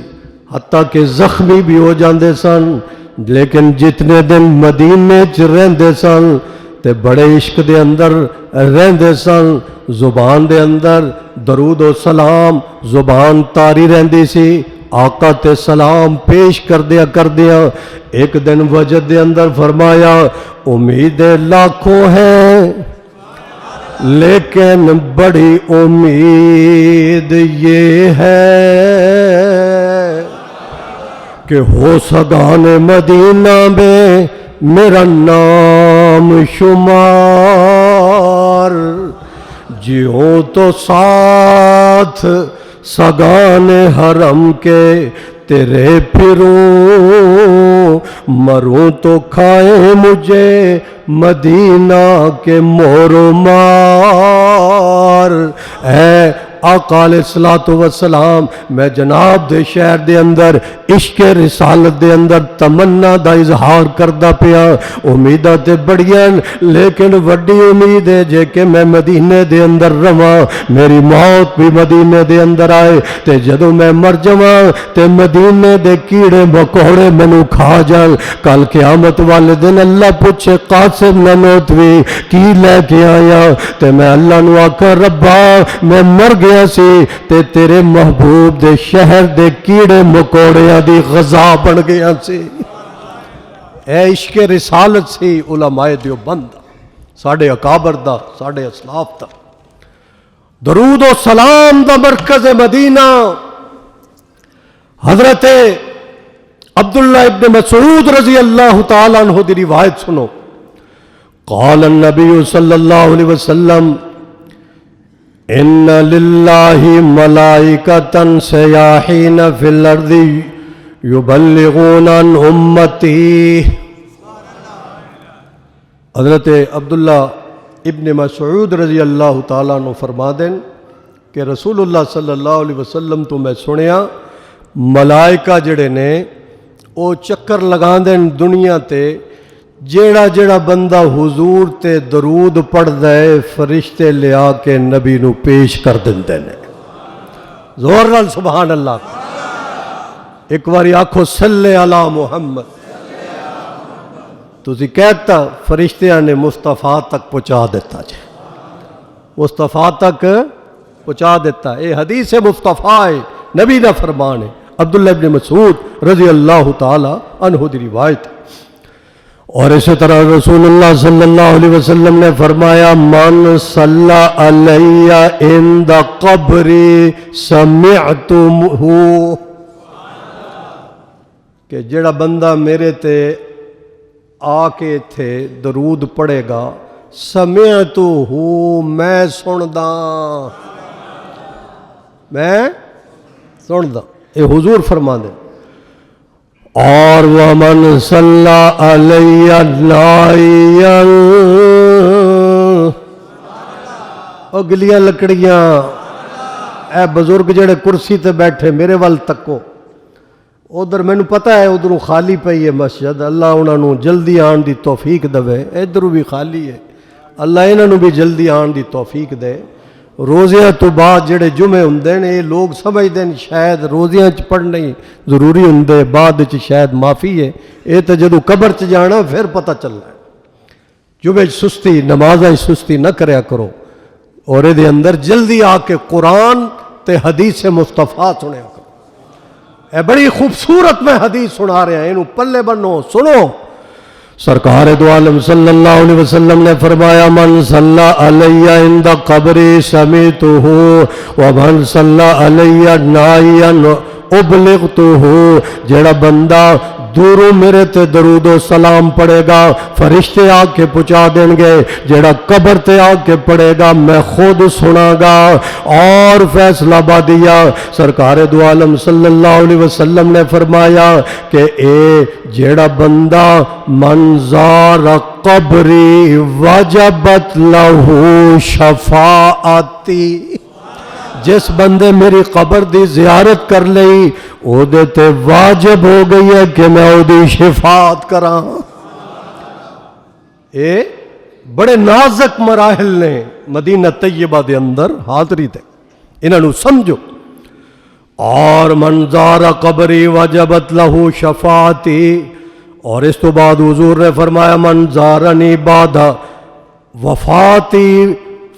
حتیٰ کہ زخمی بھی ہو جاندے سن، لیکن جتنے دن مدینے چ رہندے سن تے بڑے عشق دے اندر رہندے سن، زبان دے اندر درود و سلام زبان تاری رہندی سی، آقا تے سلام پیش کردیا ایک دن وجد دے اندر فرمایا امیدیں لاکھوں ہیں لیکن بڑی امید یہ ہے کہ ہو سگان مدینہ میں میرا نام شمار، جیوں تو ساتھ سگان حرم کے تیرے پھروں، مروں تو کھائے مجھے مدینہ کے مور و مار۔ اے آقا علیہ الصلوۃ والسلام، میں جناب دے شہر دے اندر عشق رسالت دے اندر تمنا دا اظہار کردا پیا، امیداں تے بڑیاں لیکن وڈی امید ہے جے کہ میں مدینے دے اندر رواں، میری موت بھی مدینے دے اندر آئے تے جدوں میں مر جاواں تے مدینے دے کیڑے مکوڑے مینوں کھا جان، کل قیامت والے دن اللہ پوچھے قاسم نانوتوی کی لے کے آیا تے میں اللہ نو آکھاں ربا میں مر گیا سی تے تیرے محبوب دے شہر دے کیڑے مکوڑیاں دی غذا بن گیا سی۔ اے عشق رسالت سی علماء دیوبند ساڑھے اکابر دا، ساڑھے اسلاف دا، درود و سلام دا مرکز مدینہ۔ حضرت عبداللہ ابن مسعود رضی اللہ تعالیٰ عنہ دی روایت سنو، قال النبی صلی اللہ علیہ وسلم ان للہ ملائکۃ سیاحین فی الارض یبلغون عن امتی۔ حضرت عبداللہ ابن مسعود رضی اللہ تعالیٰ عنہ فرما دیں کہ رسول اللہ صلی اللہ علیہ وسلم تو میں سنیا ملائکہ جڑے نے او چکر لگا دیں دنیا تے، جیڑا جیڑا بندہ حضور تے درود پڑھ دے فرشتے لیا کے نبی نو پیش کر دندے نے۔ زور نال سبحان اللہ، ایک باری آکھو صلی علی محمد، تسی کہتا فرشتیاں نے مصطفیٰ تک پہنچا دیتا جے، مصطفیٰ تک پہنچا دیتا۔ اے حدیث مصطفیٰ ہے، نبی دا فرمان ہے، عبداللہ ابن مسعود رضی اللہ تعالی عنہ دی روایت۔ اور اسی طرح رسول اللہ صلی اللہ علیہ وسلم نے فرمایا من صلی علی عند قبری سمعتمہ، کہ جڑا بندہ میرے تے آ کے تھے درود پڑھے گا، سمعتہ میں سندا، میں سندا، اے حضور فرما دے۔ اور ومن صلی علی نائیا، اگلیاں لکڑیاں، اے بزرگ جڑے کرسی تے بیٹھے میرے وال تکو، ادھر مینوں پتہ ہے ادھروں خالی پئی ہے مسجد، اللہ انہاں نوں جلدی آن دی توفیق دے، ادھروں بھی خالی ہے، اللہ انہاں نوں بھی جلدی آن دی توفیق دے۔ روزیاں تو بعد جڑے جمعے ہوندے نے یہ لوگ سمجھتے ہیں شاید روزیاں چ پڑھنا ہی ضروری ہوندے، بعد چ شاید معافی ہے، یہ تو جدو قبر چ جانا پھر پتہ چلنا ہے۔ جمعے سستی، نمازاں سستی نہ کریا کرو، اور یہ اندر جلدی آ کے قرآن تے حدیث مصطفیٰ سنیا کرو۔ اے بڑی خوبصورت میں حدیث سنا رہا ہیں، انہوں پلے بنو سنو۔ سرکار دو عالم صلی اللہ علیہ وسلم نے فرمایا من صلی علیہ عند قبری سمیتہ ومن صلی علیہ نائیا ابلغتہ، جڑا بندہ دوروں میرے تے درود و سلام پڑھے گا فرشتے آ کے پہنچا دیں گے، جڑا قبر تے آ کے پڑھے گا میں خود سنا گا۔ اور فیصلہ بادیا سرکار دو عالم صلی اللہ علیہ وسلم نے فرمایا کہ اے جڑا بندہ من زار قبری وجبت لہو شفاعتی، جس بندے میری قبر دی زیارت کر لئی او دے تے واجب ہو گئی ہے کہ میں او دی شفاعت کراں۔ اے بڑے نازک مراحل نے مدینہ طیبہ دے اندر حاضری تے، انہاں نو سمجھو۔ اور من زار قبری وجبت لہو شفاعتی، اور اس تو بعد حضور نے فرمایا من زارنی بعد وفاتی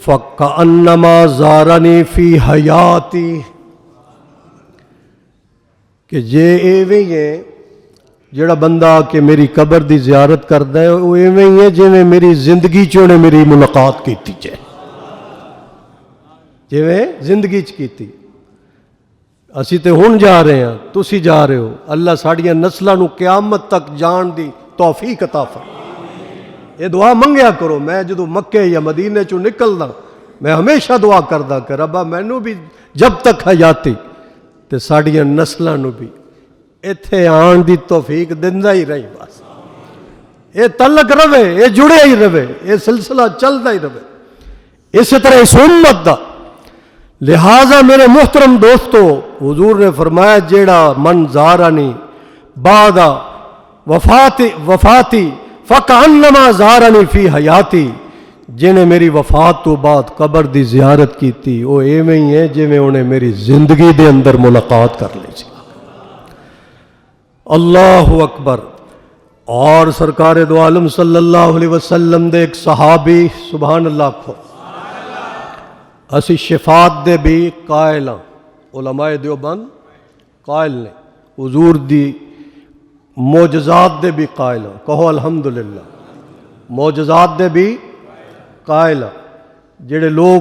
فَكَأَنَّمَا زَارَنِي فِي حَيَاتِي، کہ یہ ایویں ہی ہے جڑا بندہ کہ میری قبر دی زیارت کردا ہے وہ ایویں ہی ہے جویں میری زندگی چ نے میری ملاقات کیتی ہے، جویں زندگی چ کیتی۔ اسی تے ہن جا رہے ہیں، تسی جا رہے ہو، اللہ ساڈیاں نسلاں نو قیامت تک جان دی توفیق عطا فرمائے۔ یہ دعا منگیا کرو۔ میں جدو مکے یا مدینے چوں نکلدا میں ہمیشہ دعا کردا کہ ربا مینوں بھی جب تک حیاتی تے ساڈیاں نسلاں نو بھی ایتھے آن دی توفیق دیندا ہی رہی، بس یہ تعلق رہے، یہ جڑے ہی رہے، یہ سلسلہ چلدا ہی رہے اسی طرح اس امت دا۔ لہذا میرے محترم دوستو، حضور نے فرمایا جیڑا من زارنی بعد وفاتی فَكَأَنَّمَا زَارَنِي فِي حَيَاتِي، جنہیں میری وفات تو بعد قبر دی زیارت کی تھی وہ ایویں ہی ہے جویں انہیں میری زندگی دے اندر ملاقات کر لی سی۔ اللہ اکبر۔ اور سرکار دو عالم صلی اللہ علیہ وسلم دے ایک صحابی، سبحان اللہ کھو، اسی شفاعت دے بھی قائل ہاں، علماء دیوبند قائل نے، حضور دی معجزات دے بھی قائل ہاں، کہو الحمدللہ۔ معجزات دے بھی قائل ہاں، جڑے لوگ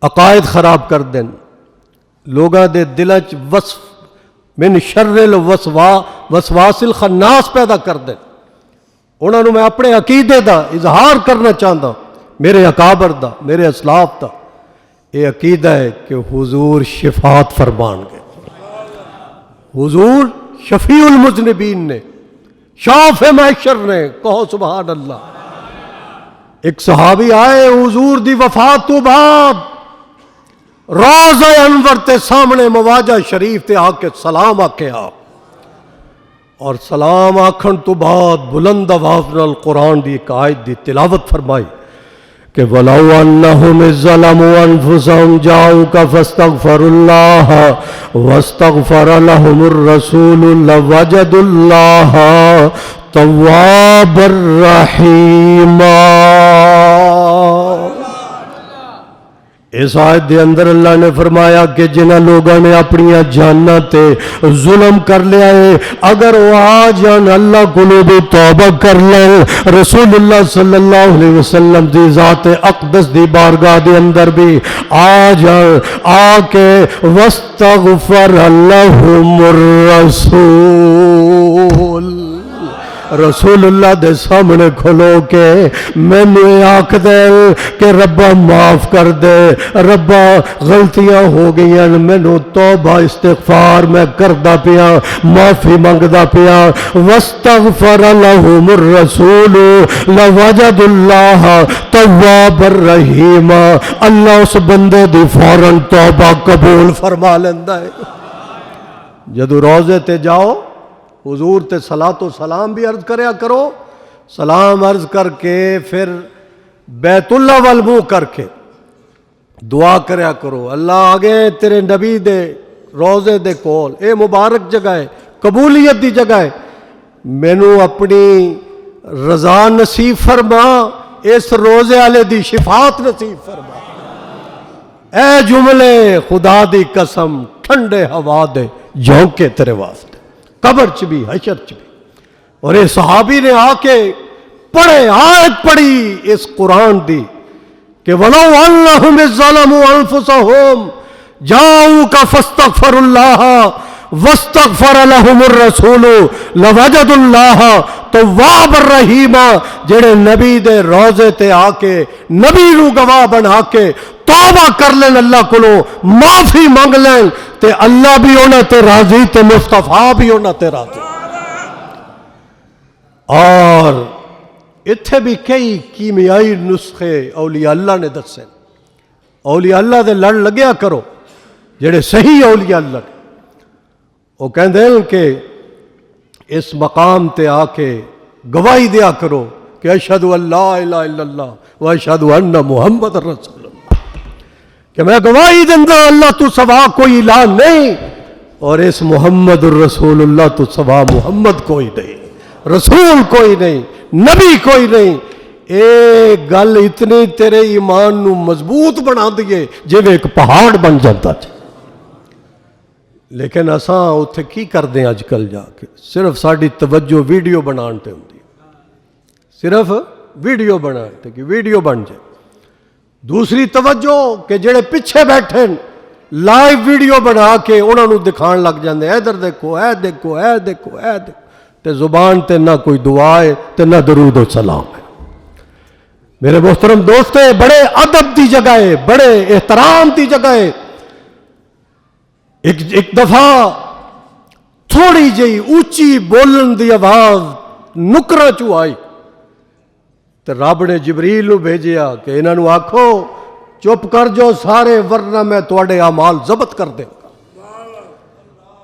عقائد خراب کر دیں، لوگاں دے دلاں چ وصف من شر الوسواس الخناس پیدا کر دیں، انہاں نو میں اپنے عقیدے دا اظہار کرنا چاہتا، میرے اکابر دا، میرے اسلاف دا یہ عقیدہ ہے کہ حضور شفاعت فرمان گے، حضور شفیع المذنبین نے، شافع محشر نے، کہو سبحان اللہ۔ ایک صحابی آئے حضور دی وفات تو بعد روضہ انور تے سامنے مواجہ شریف تے آ کے سلام آکے آ، اور سلام آکھن تو بعد بلند آواز نال قرآن دی ایک آیت دی تلاوت فرمائی کہ وَلَوْ أَنَّهُمْ إِذ ظَّلَمُوا أَنفُسَهُمْ جَاءُوكَ فَاسْتَغْفَرُوا اللَّهَ وَاسْتَغْفَرَ لَهُمُ الرَّسُولُ لَوَجَدُوا اللَّهَ تَوَّابًا رَحِيمًا۔ اس آیت دے اندر اللہ نے فرمایا کہ جنہ لوگوں نے اپنی جاناں تے ظلم کر لیا ہے اگر وہ آ جان اللہ کو بھی توبہ کر لیں، رسول اللہ صلی اللہ علیہ وسلم دی ذات اقدس دی بارگاہ دے اندر بھی آ جان، آ کے واستغفر لهم الرسول، رسول اللہ دے سامنے کھلو کے میں نے آکھ دے کہ ربا معاف کر دے، ربا غلطیاں ہو گئیں، میں نے توبہ استغفار میں کردہ پیا، معافی منگدہ پیا، واستغفر لهم الرسول لوجد اللہ توابا رحیما، اللہ اس بندے دی فوراً توبہ قبول فرما لیندہ ہے۔ جدو روزے تے جاؤ حضور تے صلاۃ و سلام بھی عرض کریا کرو، سلام عرض کر کے پھر بیت اللہ والمو کر کے دعا کریا کرو اللہ آگے تیرے نبی دے روزے دے کول، اے مبارک جگہ ہے، قبولیت دی جگہ ہے، مینو اپنی رضا نصیب فرما، اس روزے والے دی شفاعت نصیب فرما۔ اے جملے خدا دی قسم ٹھنڈے ہوا دے جھونکے تیرے واسطے، قبر چ بھی حشر چ بھی۔ اور یہ صحابی نے آ کے پڑھے، آیت پڑھی اس قرآن دی کہ وَلَوْ أَنَّهُمْ إِذ ظَّلَمُوا أَنفُسَهُمْ جَاءُوكَ فَاسْتَغْفَرُوا اللَّهَ وَاسْتَغْفَرَ لَهُمُ الرَّسُولُ لَوَجَدُوا اللَّهَ توابا رحیما، جڑے نبی دے روزے تے آ کے نبی نو گواہ بنا کے توبہ کر لین، اللہ کولوں معافی منگ لین، تے اللہ بھی انہاں تے راضی تے مصطفیٰ بھی انہاں تے راضی۔ اور اتھے بھی کئی کیمیائی نسخے اولیاء اللہ نے دسے، اولیاء اللہ دے لڑ لگیا کرو جڑے صحیح اولیاء اللہ نے، وہ کہندے ہیں کہ اس مقام تے آ کے گواہی دیا کرو کہ اشہد ان لا الہ الا اللہ و اشہد ان محمد رسول اللہ، کہ میں گواہی دیندا اللہ تو سوا کوئی الہ نہیں، اور اس محمد الرسول اللہ تو سوا محمد کوئی نہیں، رسول کوئی نہیں، نبی کوئی نہیں۔ اے گل اتنی تیرے ایمان نو مضبوط بنا دیے جی ایک پہاڑ بن جاتا ہے۔ لیکن اساں اتھے کی کردے ہیں اج کل جا کے، صرف ساڑی توجہ ویڈیو بنان تے ہوندی، صرف ویڈیو بنان تے کہ ویڈیو بن جائے۔ دوسری توجہ کہ جڑے پیچھے بیٹھے لائیو ویڈیو بنا کے انہاں نو دکھان لگ جاندے، ادھر دیکھو اے دیکھو اے دیکھو اے دیکھو، تے زبان تے نہ کوئی دعا ہے تے نہ درود و سلام ہے۔ میرے محترم دوست، بڑے ادب دی جگہ ہے، بڑے احترام دی جگہ ہے۔ ایک دفعہ تھوڑی جئی اونچی بولن دی آواز نکراں چوں آئی تے رب نے جبریل نو بھیجیا کہ انہاں نو آکھو چپ کر جو سارے، ورنہ میں تواڈے اعمال ضبط کر دیں گا۔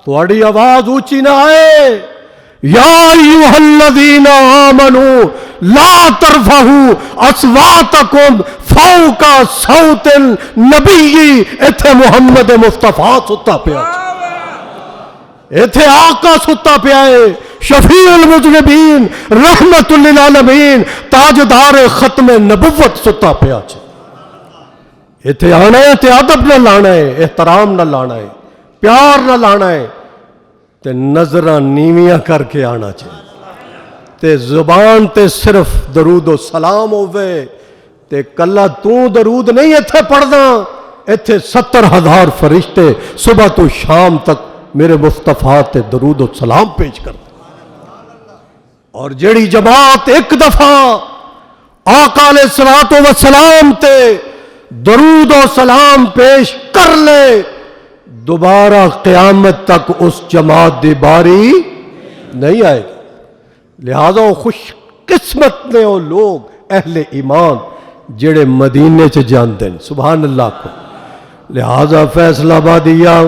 تواڈی آواز اونچی نہ آئے، یا ایھا الذین آمنوا لا ترفعوا اصواتکم فوق صوت النبی۔ ایتھے محمد مصطفیٰ ستا پیا، ایتھے آقا ستا پیا ہے، شفیع المذنبین، رحمت للعالمین، تاجدار ختم نبوت ستا پیا۔ ایتھے آنا ہے تے ادب نہ لانا ہے، احترام نہ لانا ہے، پیار نہ لانا ہے، تے نظراں نیویاں کر کے آنا چاہیے، تے زبان تے صرف درود و سلام ہوئے، تے کلا تو درود نہیں ایتھے پڑھنا، ایتھے 70,000 فرشتے صبح تو شام تک میرے مصطفیٰ تے درود و سلام پیش کر دیں۔ اور جیڑی جماعت ایک دفعہ آقا علیہ الصلوۃ والسلام تے درود و سلام پیش کر لے، دوبارہ قیامت تک اس جماعت دی باری نہیں آئے گی۔ لہذا وہ خوش قسمت نے وہ لوگ اہل ایمان جڑے مدینے چ جاندے ہیں، سبحان اللہ کو۔ لہذا فیصلہ آبادیہ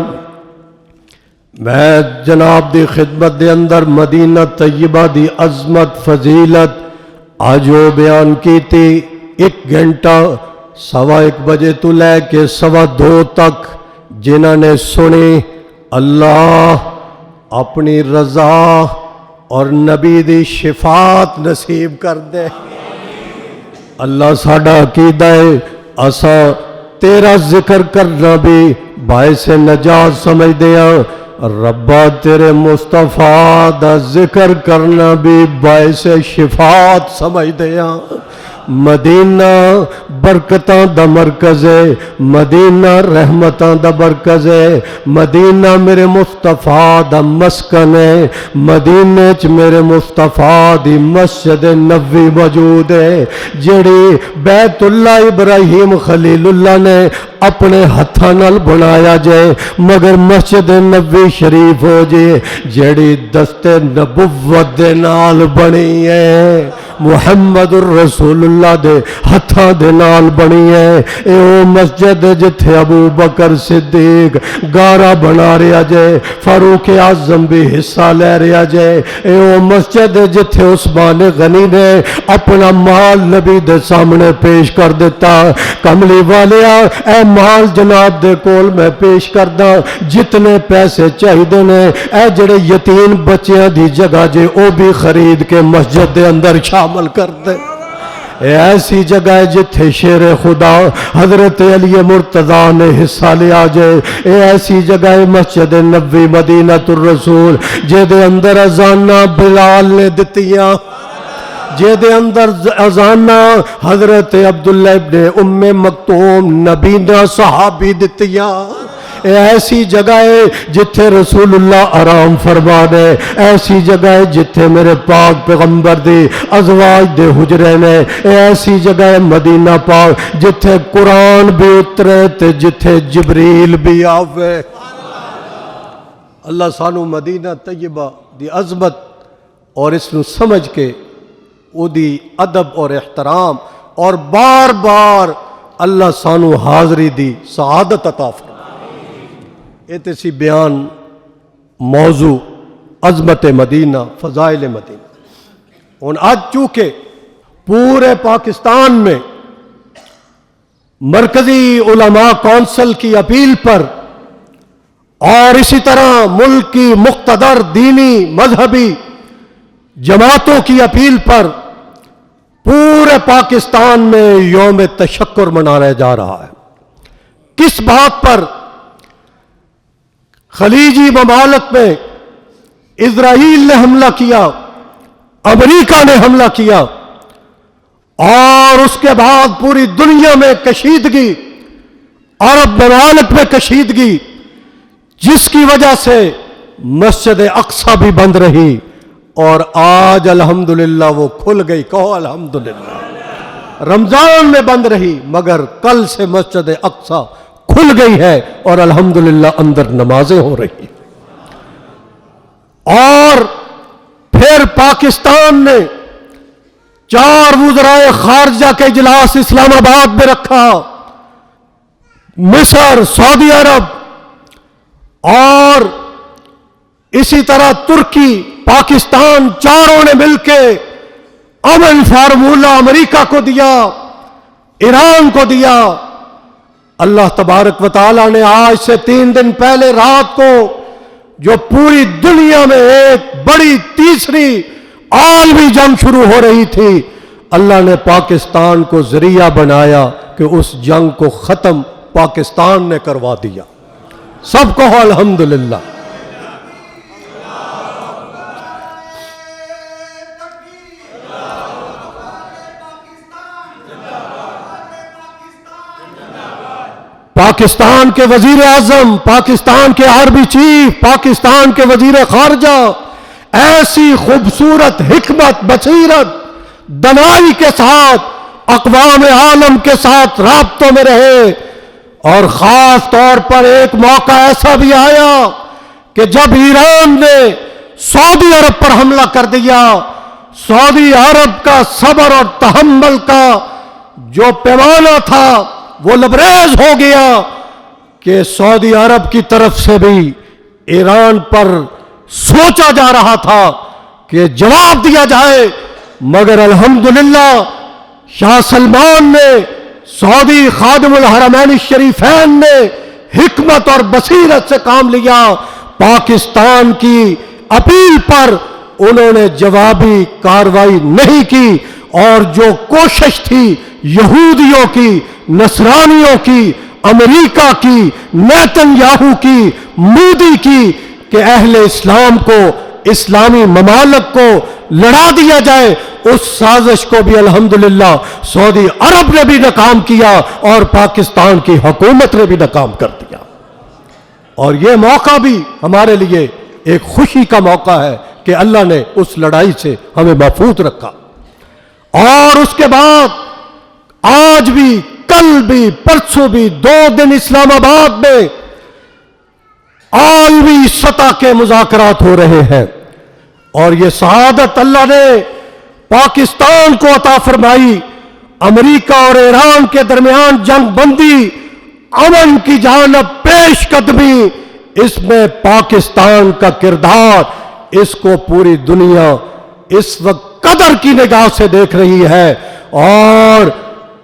میں جناب دی خدمت دے اندر مدینہ طیبہ دی عظمت فضیلت آج وہ بیان کی تھی۔ 1 گھنٹہ 1:15 بجے تو لے کے 2:15 تک جنہاں نے سنی، اللہ اپنی رضا اور نبی دی شفاعت نصیب کر دے۔ اللہ ساڈا عقیدہ ہے، اساں تیرا ذکر کرنا بھی باعث نجات سمجھ دیا، ربا تیرے مصطفیٰ دا ذکر کرنا بھی باعث شفاعت سمجھ دیا۔ مدینہ برکتاں دا مرکز ہے، مدینہ رحمتاں دا مرکز ہے، مدینہ میرے مصطفیٰ دا مسکن ہے، مدینہ چ میرے مصطفیٰ دی مسجد نبوی موجود ہے، جڑی بیت اللہ ابراہیم خلیل اللہ نے اپنے ہتھاں نال بنایا جائے، مگر مسجد نبوی شریف ہو جائے جڑی دست نبوت دے نال بنی ہے، محمد الرسول اللہ دے ہتھاں دے نال بنی ہے۔ اے او مسجد جتھے ابو بکر صدیق گارا بنا رہا جائے، فاروق اعظم بھی حصہ لے رہا جائے، اے او مسجد جتھے عثمان غنی نے اپنا مال نبی دے سامنے پیش کر دیتا۔ کملی والیا، اے مال جناب دے کول میں پیش کردا جتنے پیسے چاہیے نے اے جڑے یتیم بچیاں دی جگہ جے او بھی خرید کے مسجد دے اندر شامل کر دے اے ایسی جگہ ہے جتھے شیر خدا حضرت علی مرتضی نے حصہ لیا جائے اے ایسی جگہ ہے مسجد نبوی مدینہ الرسول جے دے اندر اذاناں بلال نے دتیاں جے دے اندر اذاناں حضرت عبداللہ ابن ام مکتوم نبینا صحابی دتیاں اے ایسی جگہ ہے جتھے رسول اللہ آرام فرما دے ایسی جگہ ہے جتھے میرے پاک پیغمبر دی ازواج دے حجرے نے اے ایسی جگہ ہے مدینہ پاک جتھے قرآن بھی اترے تے جتھے جبریل بھی آوے اللہ سانو مدینہ طیبہ دی عظمت اور اس نو سمجھ کے او دی ادب اور احترام اور بار بار اللہ سانو حاضری دی سعادت عطا فرمائے یہ تیسی بیان موضوع عظمت مدینہ فضائل مدینہ اور آج چونکہ پورے پاکستان میں مرکزی علماء کونسل کی اپیل پر اور اسی طرح ملک کی مقتدر دینی مذہبی جماعتوں کی اپیل پر پورے پاکستان میں یوم تشکر منایا جا رہا ہے کس بات پر خلیجی ممالک میں اسرائیل نے حملہ کیا امریکہ نے حملہ کیا اور اس کے بعد پوری دنیا میں کشیدگی عرب ممالک میں کشیدگی جس کی وجہ سے مسجد اقصی بھی بند رہی اور آج الحمدللہ وہ کھل گئی کہو الحمدللہ رمضان میں بند رہی مگر کل سے مسجد اقصی کھل گئی ہے اور الحمدللہ اندر نمازیں ہو رہی اور پھر پاکستان نے 4 وزرائے خارجہ کے اجلاس اسلام آباد میں رکھا مصر سعودی عرب اور اسی طرح ترکی پاکستان چاروں نے مل کے امن فارمولہ امریکہ کو دیا ایران کو دیا اللہ تبارک و تعالیٰ نے آج سے 3 دن پہلے رات کو جو پوری دنیا میں ایک بڑی تیسری عالمی جنگ شروع ہو رہی تھی اللہ نے پاکستان کو ذریعہ بنایا کہ اس جنگ کو ختم پاکستان نے کروا دیا سب کو الحمدللہ پاکستان کے وزیر اعظم پاکستان کے عربی چیف پاکستان کے وزیر خارجہ ایسی خوبصورت حکمت بصیرت دنائی کے ساتھ اقوام عالم کے ساتھ رابطوں میں رہے اور خاص طور پر ایک موقع ایسا بھی آیا کہ جب ایران نے سعودی عرب پر حملہ کر دیا سعودی عرب کا صبر اور تحمل کا جو پیمانہ تھا وہ لبریز ہو گیا کہ سعودی عرب کی طرف سے بھی ایران پر سوچا جا رہا تھا کہ جواب دیا جائے مگر الحمدللہ شاہ سلمان نے سعودی خادم الحرمین الشریفین نے حکمت اور بصیرت سے کام لیا پاکستان کی اپیل پر انہوں نے جوابی کارروائی نہیں کی اور جو کوشش تھی یہودیوں کی نصرانیوں کی امریکہ کی نیتن یاہو کی مودی کی کہ اہل اسلام کو اسلامی ممالک کو لڑا دیا جائے اس سازش کو بھی الحمدللہ سعودی عرب نے بھی ناکام کیا اور پاکستان کی حکومت نے بھی ناکام کر دیا اور یہ موقع بھی ہمارے لیے ایک خوشی کا موقع ہے کہ اللہ نے اس لڑائی سے ہمیں محفوظ رکھا اور اس کے بعد آج بھی کل بھی پرسوں بھی 2 دن اسلام آباد میں عالمی سطح کے مذاکرات ہو رہے ہیں اور یہ سعادت اللہ نے پاکستان کو عطا فرمائی امریکہ اور ایران کے درمیان جنگ بندی امن کی جانب پیش قدمی اس میں پاکستان کا کردار اس کو پوری دنیا اس وقت قدر کی نگاہ سے دیکھ رہی ہے اور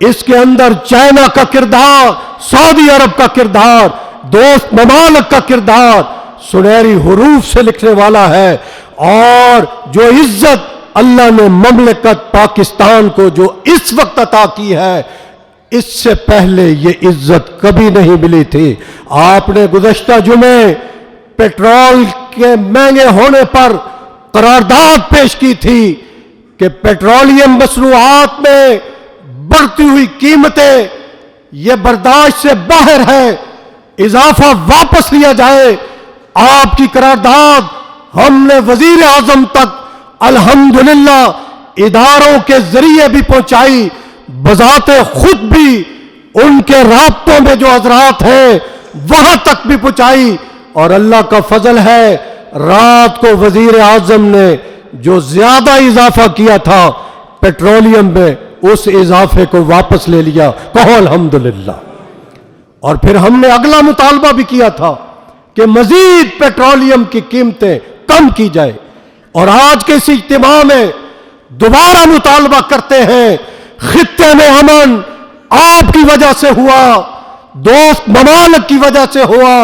اس کے اندر چائنا کا کردار، سعودی عرب کا کردار، دوست ممالک کا کردار سنہری حروف سے لکھنے والا ہے۔ اور جو عزت اللہ نے مملکت پاکستان کو جو اس وقت عطا کی ہے، اس سے پہلے یہ عزت کبھی نہیں ملی تھی۔ آپ نے گزشتہ جمعے پیٹرول کے مہنگے ہونے پر قرارداد پیش کی تھی کہ پیٹرولیم مصنوعات میں بڑھتی ہوئی قیمتیں یہ برداشت سے باہر ہے، اضافہ واپس لیا جائے۔ آپ کی قرارداد ہم نے وزیر اعظم تک الحمدللہ اداروں کے ذریعے بھی پہنچائی، بذات خود بھی ان کے رابطوں میں جو حضرات ہیں وہاں تک بھی پہنچائی۔ اور اللہ کا فضل ہے، رات کو وزیر اعظم نے جو زیادہ اضافہ کیا تھا پیٹرولیم میں، اس اضافے کو واپس لے لیا، کہو الحمدللہ۔ اور پھر ہم نے اگلا مطالبہ بھی کیا تھا کہ مزید پیٹرولیم کی قیمتیں کم کی جائے، اور آج کے اس اجتماع میں دوبارہ مطالبہ کرتے ہیں۔ خطے میں امن آپ کی وجہ سے ہوا، دوست ممالک کی وجہ سے ہوا،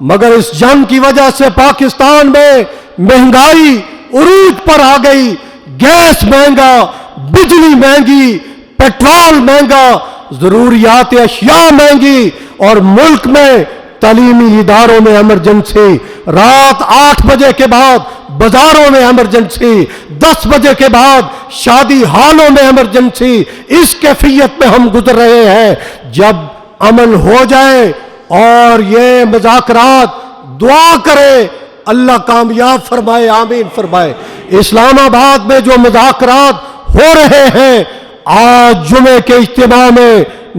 مگر اس جنگ کی وجہ سے پاکستان میں مہنگائی عروج پر آ گئی، گیس مہنگا، بجلی مہنگی، پیٹرول مہنگا، ضروریات اشیاء مہنگی، اور ملک میں تعلیمی اداروں میں ایمرجنسی، رات 8 بجے کے بعد بازاروں میں ایمرجنسی، 10 بجے کے بعد شادی ہالوں میں ایمرجنسی۔ اس کیفیت میں ہم گزر رہے ہیں۔ جب امن ہو جائے اور یہ مذاکرات، دعا کرے اللہ کامیاب فرمائے، آمین فرمائے۔ اسلام آباد میں جو مذاکرات ہو رہے ہیں، آج جمعے کے اجتماع میں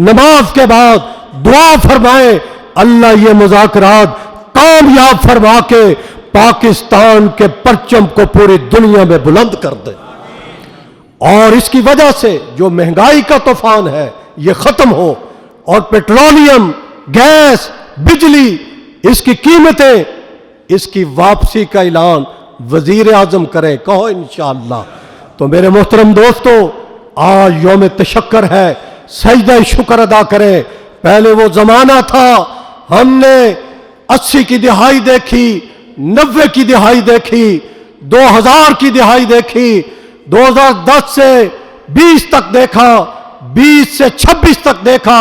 نماز کے بعد دعا فرمائے اللہ یہ مذاکرات کامیاب فرما کے پاکستان کے پرچم کو پوری دنیا میں بلند کر دے، اور اس کی وجہ سے جو مہنگائی کا طوفان ہے یہ ختم ہو، اور پیٹرولیم، گیس، بجلی، اس کی قیمتیں، اس کی واپسی کا اعلان وزیر اعظم کرے، کہو انشاءاللہ۔ تو میرے محترم دوستو، آج یوم تشکر ہے، سجدہ شکر ادا کریں۔ پہلے وہ زمانہ تھا، ہم نے 80 کی دہائی دیکھی، 90 کی دہائی دیکھی، 2000 کی دہائی دیکھی، 2010 سے 20 تک دیکھا، 20 سے 26 تک دیکھا،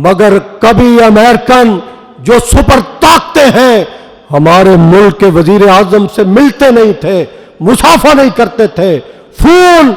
مگر کبھی امریکن جو سپر طاقتیں ہیں ہمارے ملک کے وزیر اعظم سے ملتے نہیں تھے، مصافحہ نہیں کرتے تھے۔ فون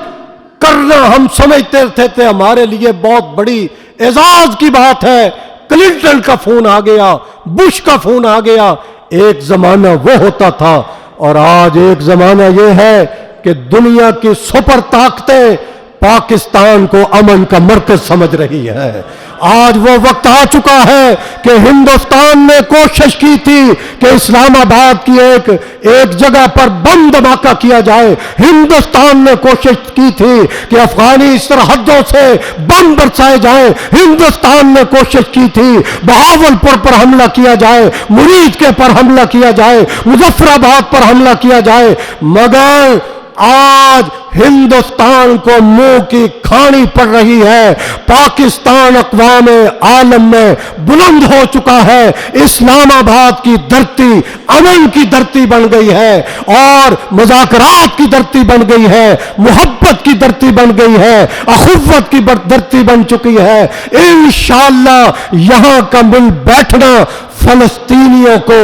کرنا ہم سمجھتے تھے ہمارے لیے بہت بڑی اعزاز کی بات ہے۔ کلنٹن کا فون آ گیا، بش کا فون آ گیا، ایک زمانہ وہ ہوتا تھا، اور آج ایک زمانہ یہ ہے کہ دنیا کی سپر طاقتیں پاکستان کو امن کا مرکز سمجھ رہی ہے۔ آج وہ وقت آ چکا ہے کہ ہندوستان نے کوشش کی تھی کہ اسلام آباد کی ایک جگہ پر بم دھماکہ کیا جائے، ہندوستان نے کوشش کی تھی کہ افغانی سرحدوں سے بم برسائے جائیں، ہندوستان نے کوشش کی تھی بہاولپور پر حملہ کیا جائے، مرید کے پر حملہ کیا جائے، مظفر آباد پر حملہ کیا جائے، مگر آج ہندوستان کو منہ کی کھانی پڑ رہی ہے۔ پاکستان اقوام عالم میں بلند ہو چکا ہے، اسلام آباد کی دھرتی امن کی دھرتی بن گئی ہے، اور مذاکرات کی دھرتی بن گئی ہے، محبت کی دھرتی بن گئی ہے، اخوت کی دھرتی بن چکی ہے۔ انشاءاللہ یہاں کا مل بیٹھنا فلسطینیوں کو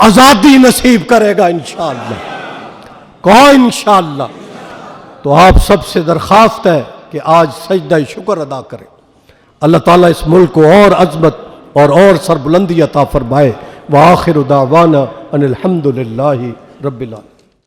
آزادی نصیب کرے گا انشاءاللہ، کہو انشاءاللہ۔ تو آپ سب سے درخواست ہے کہ آج سجدہ شکر ادا کریں، اللہ تعالیٰ اس ملک کو اور عظمت اور سربلندی عطا فرمائے۔ وآخر دعوانا ان الحمدللہ رب العالمین۔